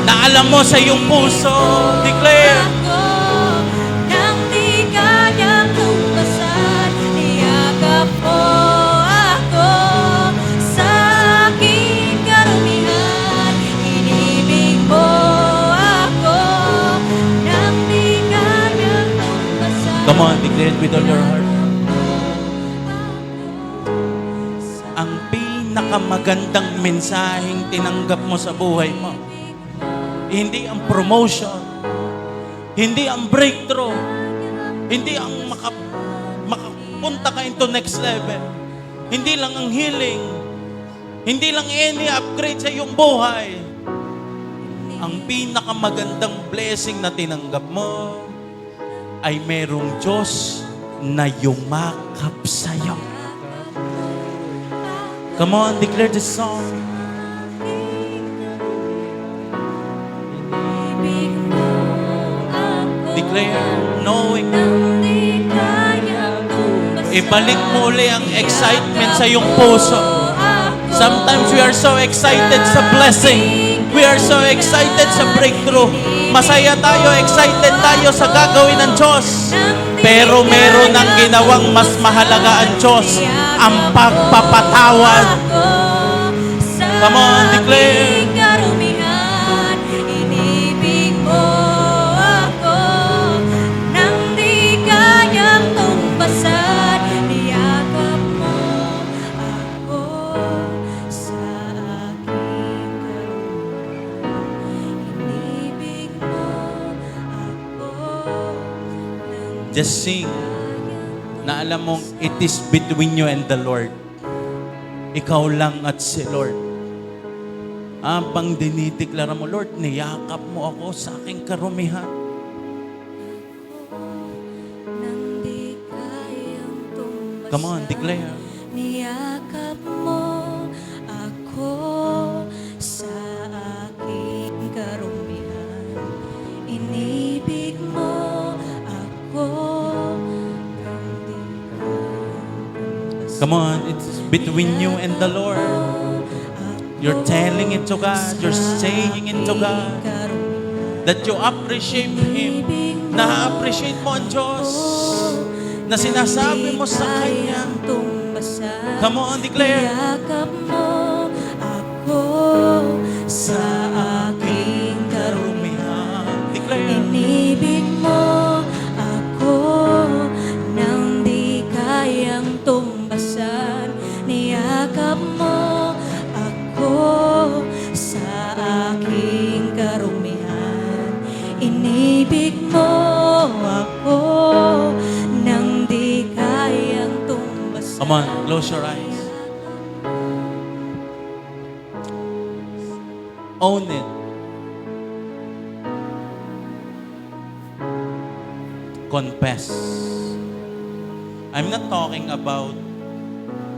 Na alam mo sa iyong puso, declare. Nang di kayang tumbasan, niyakap mo ako sa aking karumihan. Inibig mo ako nang di kayang tumbasan. Come on, declare it with all your heart. Ang pinakamagandang mensaheng tinanggap mo sa buhay mo, hindi ang promotion, hindi ang breakthrough, hindi ang makapunta ka into next level, hindi lang ang healing, hindi lang any upgrade sa iyong buhay. Ang pinakamagandang blessing na tinanggap mo ay merong Diyos na yumakap sa iyo. Come on, declare this song. Inibig mo ako Declare, knowing. nang di kayang tumbasan. Ibalik mo uli ang excitement sa iyong puso. Sometimes we are so excited sa blessing. We are so excited sa breakthrough. masaya tayo, excited tayo sa gagawin ng Diyos. Pero meron ng ginawang mas mahalaga ang Diyos, ang pagpapatawad. Come on, declare. Karumihan, inibig mo ako nang di kayang tumbasan. Niyakap mo ako sa aking karumihan. Inibig mo ako nang Just sing na alam mong it is between you and the Lord. Ikaw lang at si Lord. Habang dinideklara mo, Lord, niyakap mo ako sa aking karumihan. nang di kayang tumbasan. Come on, declare. Niyakap mo ako sa aking karumihan. Inibig mo ako nang di kayang tumbasan. Come on, it's between you and the Lord. You're telling it to God. You're saying it to God. That you appreciate Him. Na-appreciate mo ang Diyos. Na sinasabi mo sa Kanya. Come on, declare. Niyakap mo ako sa aking karumihan. Declare. Inibig mo ako nang di kayang tumbasan. Niyakap mo ako sa aking karumihan. Inibig mo ako nang di kayang tumbasan. Come on, close your eyes. Own it. Confess. I'm not talking about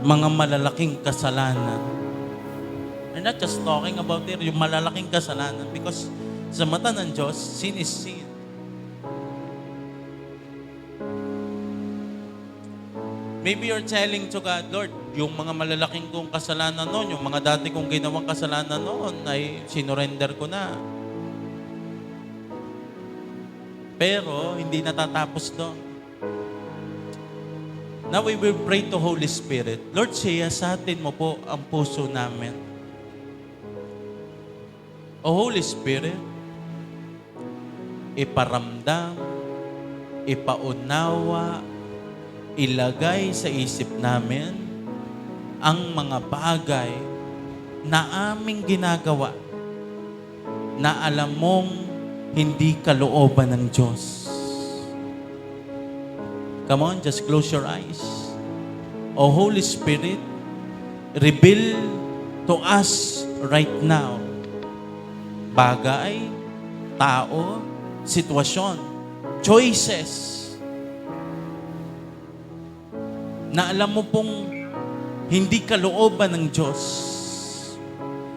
mga malalaking kasalanan. I'm not just talking about it, yung malalaking kasalanan. Because sa mata ng Diyos, sin is sin. Maybe you're telling to God, Lord, yung mga malalaking kong kasalanan noon, yung mga dati kong ginawang kasalanan noon, ay sinurrender ko na. Pero, hindi natatapos doon. Now we will pray to Holy Spirit. Lord, siyasatin mo po ang puso namin. O Holy Spirit, iparamdam, ipaunawa, ilagay sa isip namin ang mga bagay na aming ginagawa na alam mong hindi kalooban ng Diyos. Come on, just close your eyes. O Holy Spirit, reveal to us right now bagay, tao, sitwasyon, choices na alam mo pong hindi kalooban ng Diyos.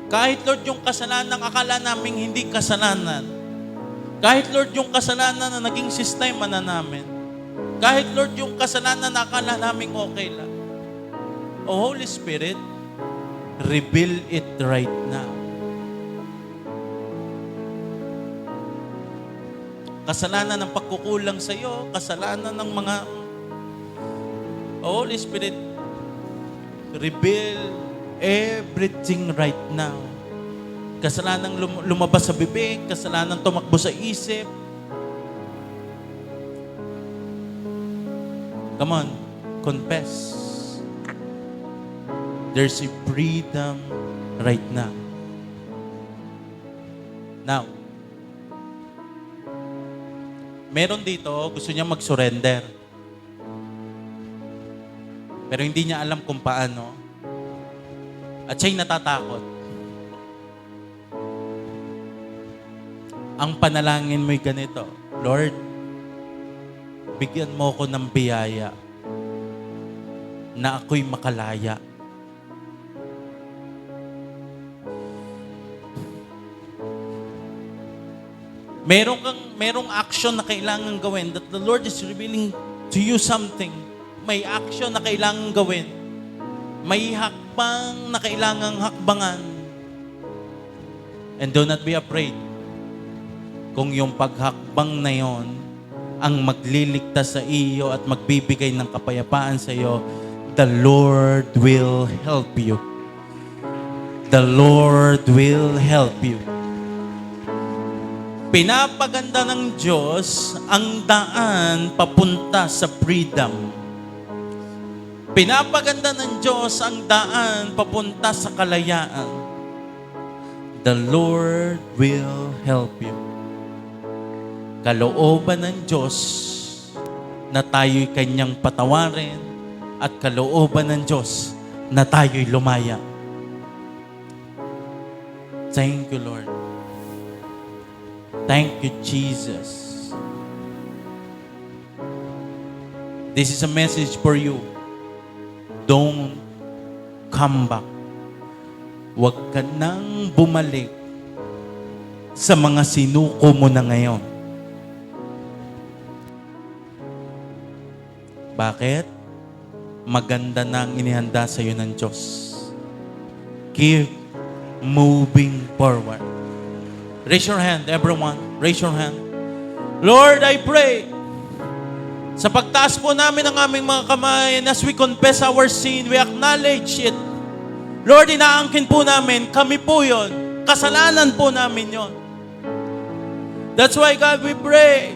Kahit Lord yung kasalanan akala naming hindi kasalanan. Kahit Lord yung kasalanan na naging sistema na namin. Kahit Lord yung kasalanan na akala naming okay lang. O Holy Spirit, reveal it right now. Kasalanan ng pagkukulang sa iyo, kasalanan ng mga Holy Spirit, reveal everything right now. Kasalanan lumabas sa bibig, kasalanan tumakbo sa isip. Come on, confess. There's a freedom right now. Now, meron dito, gusto niya mag-surrender. Pero hindi niya alam kung paano. At siya'y natatakot. Ang panalangin mo'y ganito, Lord, bigyan mo ko ng biyaya na ako'y makalaya. Merong action na kailangan gawin that the Lord is revealing to you something. May action na kailangan gawin. May hakbang na kailangang hakbangan. And do not be afraid. kung yung paghakbang na yon ang magliligtas sa iyo at magbibigay ng kapayapaan sa iyo, the Lord will help you. The Lord will help you. Pinapaganda ng Diyos ang daan papunta sa freedom. Pinapaganda ng Diyos ang daan papunta sa kalayaan. The Lord will help you. Kalooban ng Diyos na tayo'y Kanyang patawarin at kalooban ng Diyos na tayo'y lumaya. Thank you, Lord. Thank you, Jesus. This is a message for you. Don't come back. Huwag ka nang bumalik sa mga sinuko mo na ngayon. Bakit? Maganda na ang inihanda sa iyo ng Diyos. Keep moving forward. Raise your hand, everyone. Raise your hand. Lord, I pray, sa pagtaas po namin ng aming mga kamay, and as we confess our sin, we acknowledge it. Lord, inaangkin po namin, kami po yon. Kasalanan po namin yon. That's why, God, we pray,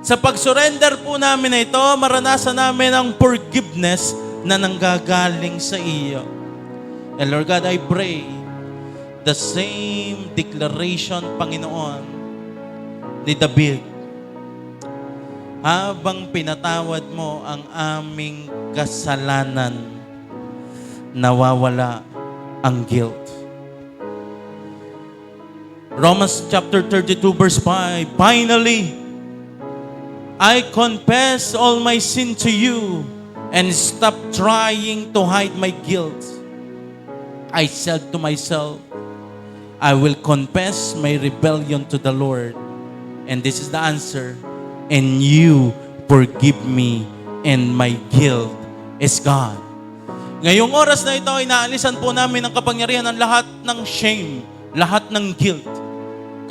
sa pag-surrender po namin na ito, maranasan namin ang forgiveness na nanggagaling sa iyo. And Lord God, I pray, the same declaration, Panginoon, ni David, habang pinatawad mo ang aming kasalanan, nawawala ang guilt. Romans chapter 32 verse 5, finally, I confess all my sin to you and stop trying to hide my guilt. I said to myself, I will confess my rebellion to the Lord. And this is the answer. And you forgive me and my guilt is gone. Ngayong oras na ito, inaalisan po namin ang kapangyarihan ng lahat ng shame, lahat ng guilt.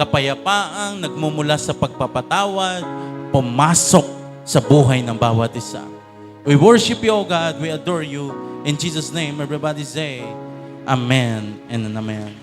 Kapayapaang nagmumula sa pagpapatawad, pumasok sa buhay ng bawat isa. We worship you, O God. We adore you. In Jesus' name, everybody say, Amen and Amen.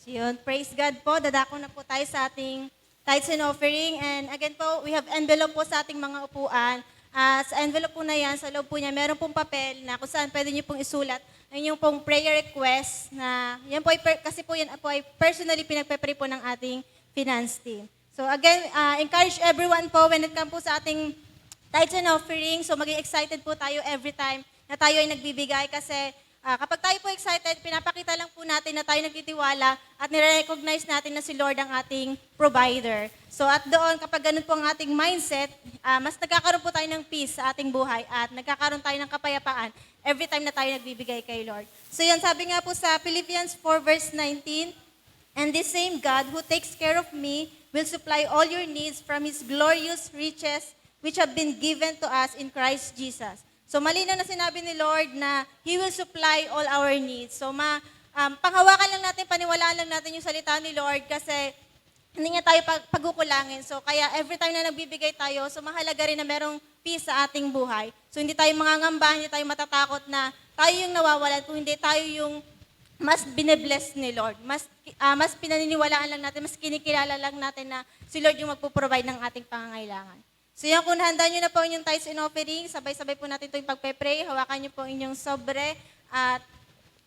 So yun, praise God po. Dadako na po tayo sa ating tithes and offering. And again po, we have envelope po sa ating mga upuan. Sa envelope po na yan, sa loob po niya, meron pong papel na kung saan pwede niyo pong isulat ang inyong pong prayer request na yan po kasi po yan po ay personally pinagpe-pray po ng ating finance team. So again, encourage everyone po when it comes po sa ating tithes and offering. So maging excited po tayo every time na tayo ay nagbibigay kasi kapag tayo po excited, pinapakita lang po natin na tayo nagtitiwala at nire-recognize natin na si Lord ang ating provider. So at doon, kapag ganun po ang ating mindset, mas nagkakaroon po tayo ng peace sa ating buhay at nagkakaroon tayo ng kapayapaan every time na tayo nagbibigay kay Lord. So yan, sabi nga po sa Philippians 4 verse 19, and this same God who takes care of me will supply all your needs from His glorious riches which have been given to us in Christ Jesus. So malinaw na sinabi ni Lord na He will supply all our needs. So panghawakan lang natin, paniwalaan lang natin yung salita ni Lord kasi hindi niya tayo pagkukulangin. So kaya every time na nagbibigay tayo, so mahalaga rin na merong peace sa ating buhay. So hindi tayo mangangamba, hindi tayo matatakot na tayo yung nawawalan, kung hindi tayo yung mas bine-bless ni Lord. Mas pinaniniwalaan lang natin, mas kinikilala lang natin na si Lord yung magpo-provide ng ating pangangailangan. So yan, kung handa nyo na po inyong tithes and offering, sabay-sabay po natin ito yung pagpe-pray. Hawakan nyo po inyong sobre at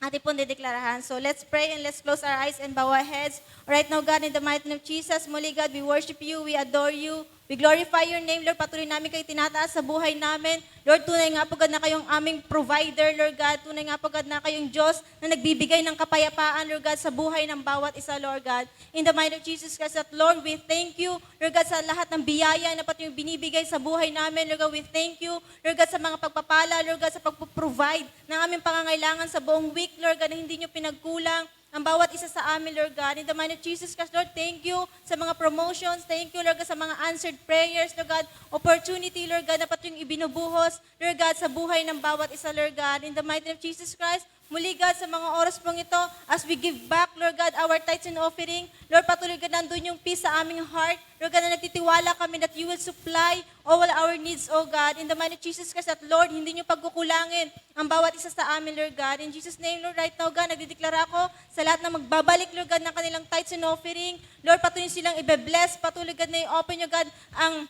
ating pong dideklarahan. So let's pray and let's close our eyes and bow our heads. Right now, God, in the mighty name of Jesus, muli God, we worship you, we adore you. We glorify your name, Lord. Patuloy namin kayo tinataas sa buhay namin. Lord, tunay nga po God na kayong aming provider, Lord God. Tunay nga po God na kayong Diyos na nagbibigay ng kapayapaan, Lord God, sa buhay ng bawat isa, Lord God. In the mighty name of Jesus Christ, at Lord, we thank you, Lord God, sa lahat ng biyaya na pati yung binibigay sa buhay namin, Lord God. We thank you, Lord God, sa mga pagpapala, Lord God, sa pagpo-provide ng aming pangangailangan sa buong week, Lord God, na hindi nyo pinagkulang ang bawat isa sa amin, Lord God. In the mighty name of Jesus Christ, Lord, thank you sa mga promotions. Thank you, Lord God, sa mga answered prayers, Lord God. Opportunity, Lord God, na pati yung ibinubuhos, Lord God, sa buhay ng bawat isa, Lord God. In the mighty name of Jesus Christ, muli, God, sa mga oras pong ito, as we give back, Lord God, our tithes and offering, Lord, patuloy God, nandun yung peace sa aming heart. Lord God, na nagtitiwala kami that you will supply all our needs, O God. In the mighty name of Jesus Christ, at Lord, hindi nyo pagkukulangin ang bawat isa sa amin, Lord God. In Jesus' name, Lord, right now, God, nagdideklara ako sa lahat na magbabalik, Lord God, ng kanilang tithes and offering. Lord, patuloy silang ibe-bless. Patuloy, God, na i-open nyo, God, ang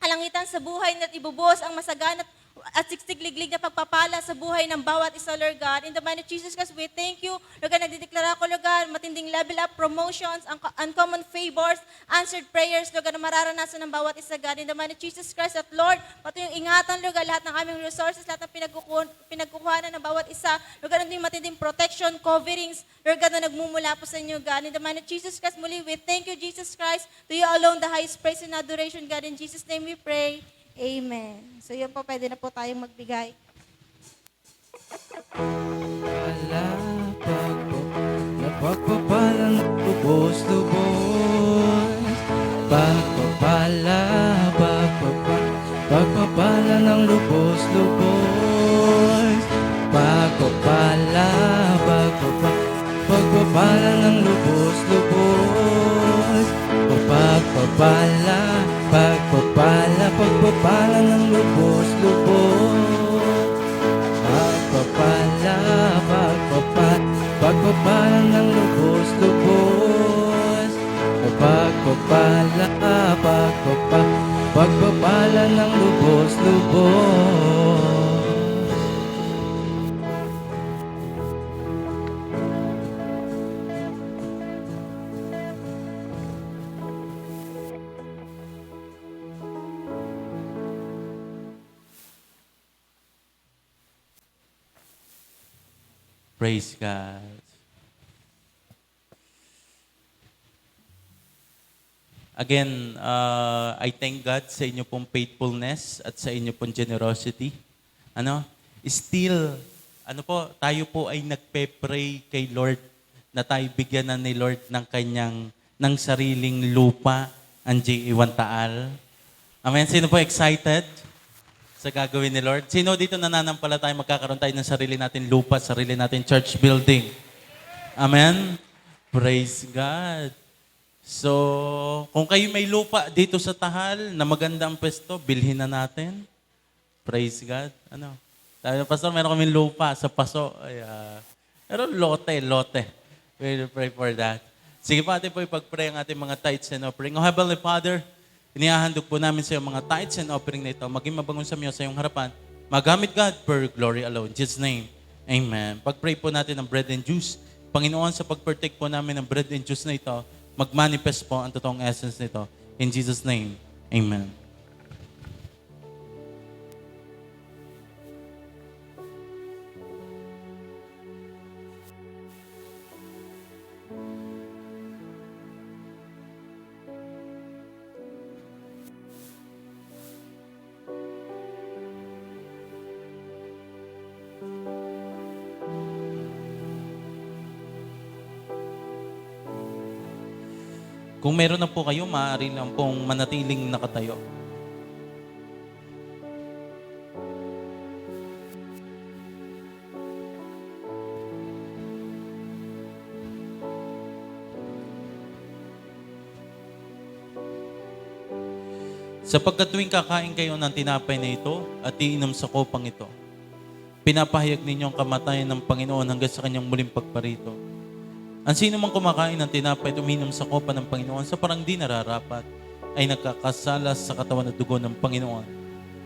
kalangitan sa buhay at ibubuhos ang masagana at siksik-liglig na pagpapala sa buhay ng bawat isa, Lord God. In the mighty name of Jesus Christ, we thank you. Lord God, nagdideklara ko, Lord God, matinding level up, promotions, uncommon favors, answered prayers, Lord God, na mararanasan ng bawat isa, God. In the mighty name of Jesus Christ, at Lord, pati yung ingatan, Lord God, lahat ng aming resources, lahat ng pinagkukuhanan ng bawat isa, Lord God, yung matinding protection, coverings, Lord God, na nagmumula po sa inyo, God. In the mighty name of Jesus Christ, muli, we thank you, Jesus Christ. To you alone, the highest praise and adoration, God. In Jesus' name we pray. Amen. So yun po, pwede na po tayong magbigay. Palapag po, napagpapalang lubos-lubos. Pagpapala, pagpapala ng lubos-lubos. Pagpapala, pagpapala ng lubos-lubos. Pagpapala, pagpapala ng lubos-lubos. Pagpapala ng lubos-lubos. Pagpapala ng lubos-lubos. Praise God. Again, I thank God sa inyo pong faithfulness at sa inyo pong generosity. Still, tayo po ay nagpe-pray kay Lord na tayo bigyan na ni Lord ng sariling lupa, ang JA1 Taal. Amen. Sino po excited sa gagawin ni Lord? Sino dito nananampalataya magkakaroon tayo ng sarili natin lupa, sarili natin church building? Amen? Praise God. So, kung kayo may lupa dito sa Tahal na maganda ang pwesto, bilhin na natin. Praise God. Sabi ng pastor, meron kami lupa sa Paso. Pero lote. We'll pray for that. Sige pa, atin po ipag-pray ang ating mga tithes and offering. O Heavenly Father, inihahandog po namin sa iyo mga tithes and offering na ito. Maging mabangon sa iyo sa iyong harapan. Magamit God for glory alone. In Jesus' name, Amen. Pag-pray po natin ng bread and juice. Panginoon, sa pag-partake po namin ng bread and juice na ito, mag-manifest po ang totoong essence nito. In Jesus' name, Amen. Kung meron na po kayo, maaari lang pong manatiling nakatayo. Sapagkat tuwing kakain kayo ng tinapay na ito at iinom sa kopang ito, pinapahayag ninyo ang kamatayan ng Panginoon hanggang sa kanyang muling pagparito. Ang sino mang kumakain ng tinapay at uminom sa kopa ng Panginoon sa parang di nararapat ay nagkakasalas sa katawan at dugo ng Panginoon.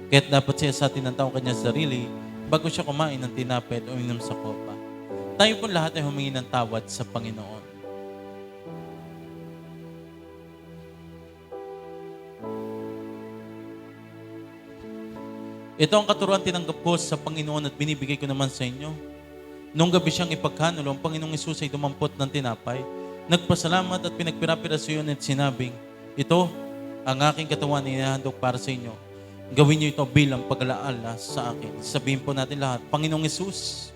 Kaya't dapat siya sa atin ng taong kanyang sarili bago siya kumain ng tinapay at uminom sa kopa. Tayo po lahat ay humingi ng tawad sa Panginoon. Ito ang katuruan tinanggap ko sa Panginoon at binibigay ko naman sa inyo. Nung gabi siyang ipagkanulo, ang Panginoong Isus ay dumampot ng tinapay. Nagpasalamat at pinagpirapira sa iyo at sinabing, ito ang aking katawan na inihandog para sa inyo. Gawin niyo ito bilang pag-alaala sa akin. Sabihin po natin lahat, Panginoong Isus,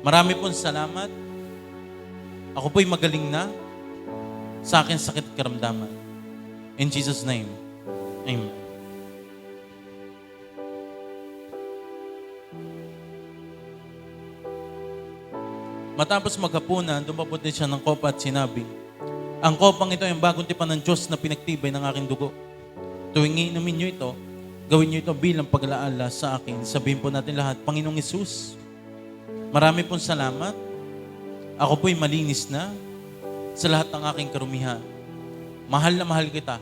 marami pong salamat. Ako po'y magaling na sa akin sakit at karamdaman. In Jesus' name, Amen. Matapos maghapunan, dumabot din siya ng kopa at sinabi, ang kopang ito ay ang bagong tipan ng Diyos na pinagtibay ng aking dugo. Tuwing inumin niyo ito, gawin niyo ito bilang pag-alaala sa akin. Sabihin po natin lahat, Panginoong Hesus, marami pong salamat. Ako po'y malinis na sa lahat ng aking karumihan. Mahal na mahal kita.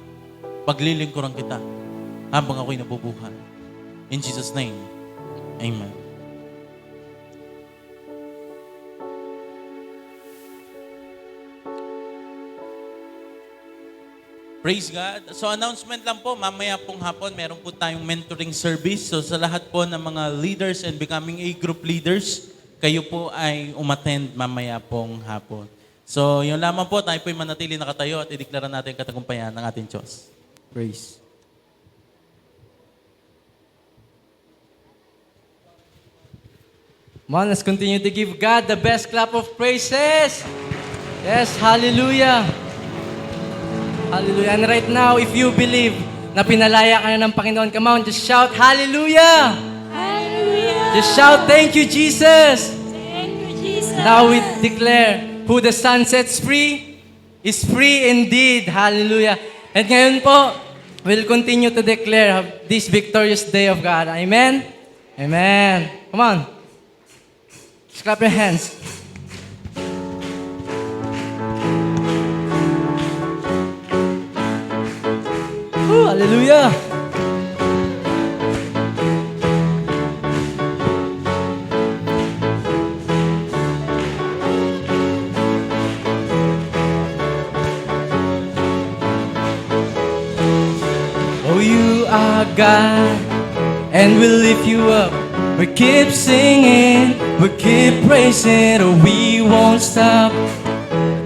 Paglilingkuran kita habang ako'y nabubuhay. In Jesus' name, Amen. Praise God. So announcement lang po, mamaya pong hapon, meron po tayong mentoring service. So sa lahat po ng mga leaders and becoming a group leaders, kayo po ay umattend mamaya pong hapon. So yun lamang po, tayo po ay manatili nakatayo at ideklara natin katagumpayan ng ating Diyos. Praise. Come on, let's continue to give God the best clap of praises. Yes, hallelujah. Hallelujah. And right now, if you believe na pinalaya ka na ng Panginoon, come on, just shout, hallelujah. Hallelujah. Just shout, thank you, Jesus. Thank you, Jesus. Now we declare, who the Son sets free is free indeed. Hallelujah. And ngayon po, we'll continue to declare this victorious day of God. Amen? Amen. Come on. Just clap your hands. Woo, hallelujah. Oh, you are God, and we'll lift you up. We keep singing, we keep praising, oh, we won't stop.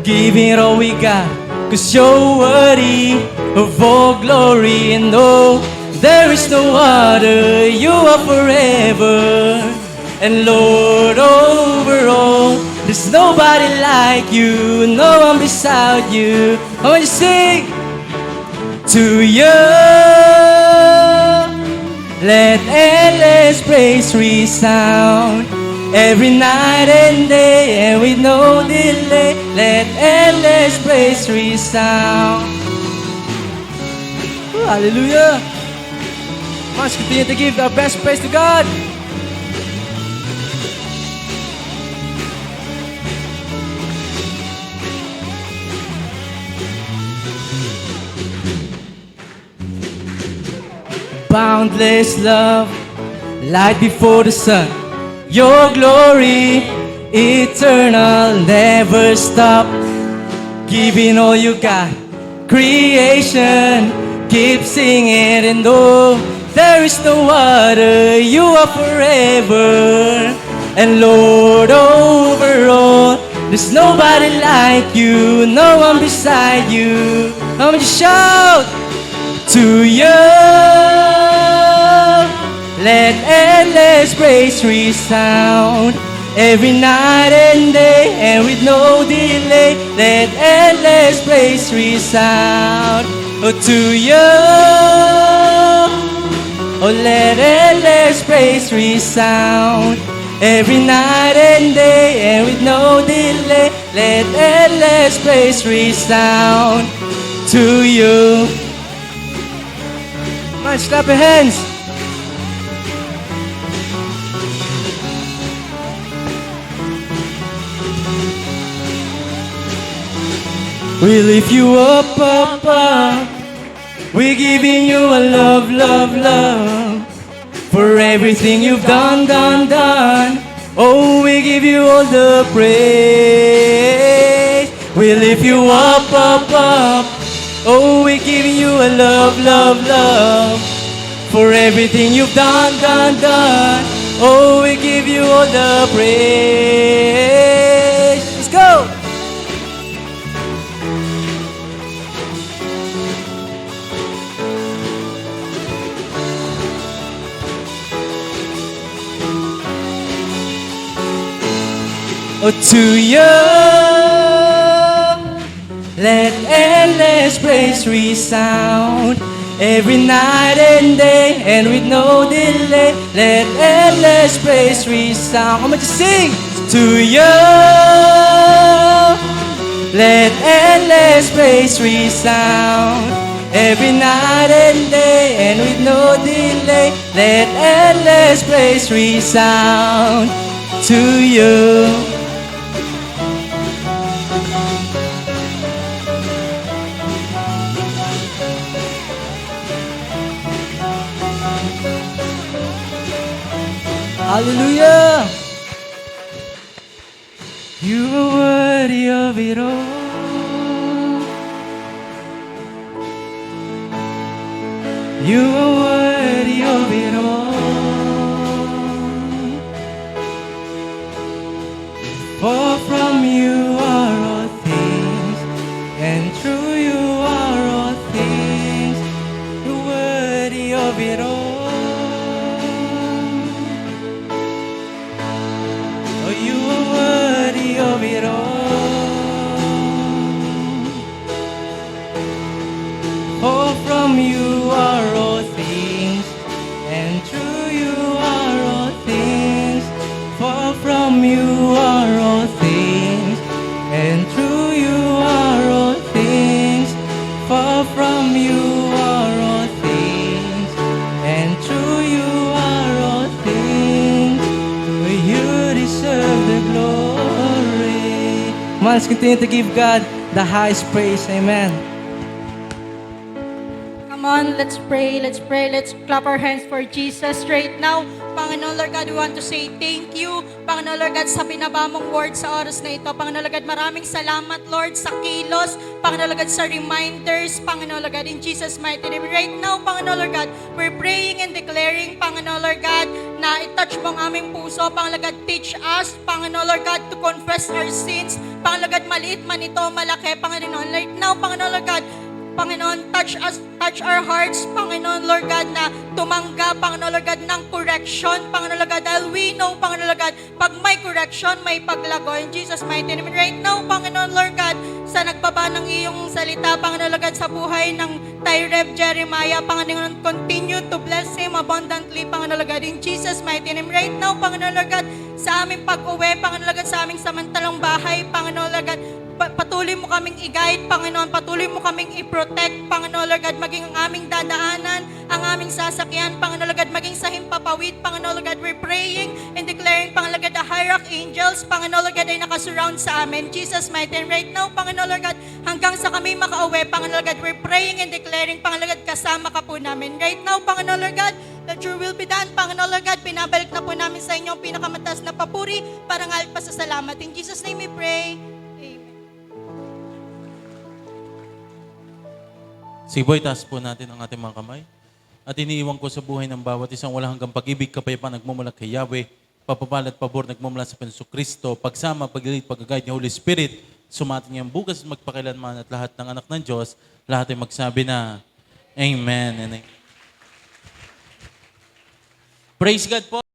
Giving it all we got, 'cause you're worthy of all glory. And oh, there is no other, you are forever. And Lord, over all, there's nobody like you, no one beside you. I want you to sing. To you, let endless praise resound. Every night and day, and with no delay, let endless praise resound. Oh, hallelujah. Let's continue to give our best praise to God. Boundless love, light before the sun. Your glory, eternal, never stop. Giving all you got, creation, keep singing. And oh, there is no other, you are forever. And Lord, over all, there's nobody like you, no one beside you. Now would you shout? To you, let endless praise resound. Every night and day, and with no delay, let endless praise resound. Oh, to you, oh, let endless praise resound. Every night and day, and with no delay, let endless praise resound. To you. Come on, clap your hands. We lift you up, up, up. We're giving you a love, love, love. For everything you've done, done, done. Oh, we give you all the praise. We lift you up, up, up. Oh, we're giving you a love, love, love. for everything you've done. Oh, we give you all the praise. Let's go! Oh, to you, let endless praise resound every night and day, and with no delay. Let endless praise resound. Come on, just sing. To you, let endless praise resound every night and day, and with no delay. Let endless praise resound to you. Hallelujah! You are worthy of it all. You are worthy of it all. For from you are all things, and through you are all things. You're worthy of it all. You are worthy of it all. For from you are all things, and through you are all things. For from you are all things, and through you are all things. For from you are all things, and through you are all things. You deserve the glory. Come on, let's continue to give God the highest praise. Amen. Come on, let's pray, let's pray, let's clap our hands for Jesus right now. Panginoon Lord God, we want to say thank you. Panginoon Lord God, sa binaba mong word sa oras na ito. Panginoon Lord God, maraming salamat Lord sa kilos. Panginoon Lord God, sa reminders. Panginoon Lord God, in Jesus' mighty name. Right now, Panginoon Lord God, we're praying and declaring, Panginoon Lord God, na i-touch mo ang aming puso. Panginoon Lord God, teach us, Panginoon Lord God, to confess our sins. Panginoon Lord God, maliit man ito, malaki. Panginoon, right now, Panginoon Lord God, Panginoon, touch us, touch our hearts, Panginoon, Lord God, na tumanggap, Panginoon, Lord God, ng correction, Panginoon, Lord God, dahil we know, Panginoon, Lord God, pag may correction, may paglago. In Jesus' mighty name. Right now, Panginoon, Lord God, sa nagbaba ng iyong salita, Panginoon, Lord God, sa buhay ng Tyreb Jeremiah, Panginoon, continue to bless him abundantly, Panginoon, Lord God, in Jesus' mighty name. Right now, Panginoon, Lord God, sa aming pag-uwi, Panginoon, Lord God, sa aming samantalang bahay, Panginoon, Lord God, patuloy mo kaming i-guide, Panginoon. Patuloy mo kaming i-protect, Panginoon, Lord God, maging ang aming dadaanan, ang aming sasakyan, Panginoon, Lord God, maging sa himpapawid, Panginoon, Lord God, we're praying and declaring, Panginoon, Lord God, the hierarch angels, Panginoon, Lord God, ay nakasurround sa amin. Jesus, mighty name. Right now, Panginoon, Lord God, hanggang sa kami makauwi, Panginoon, Lord God, we're praying and declaring, Panginoon, Lord God, kasama ka po namin. Right now, Panginoon, Lord God, that your will be done, Panginoon, Lord God, pinabalik na po namin sa inyo ang pinakamatas na papuri, parangal pa sa salamat. In Jesus' name we pray. Siboy, taas po natin ang ating mga kamay. At iniiwan ko sa buhay ng bawat isang walang hanggang pag-ibig, kapayapaan, nagmumula kay Yahweh, papapala at pabor, nagmumula sa Panginoon Kristo, pagsama, pag-lead, pag-guide ni Holy Spirit, sumating niyang bukas at magpakilanman at lahat ng anak ng Diyos, lahat ay magsabi na, Amen and Amen. Praise God po.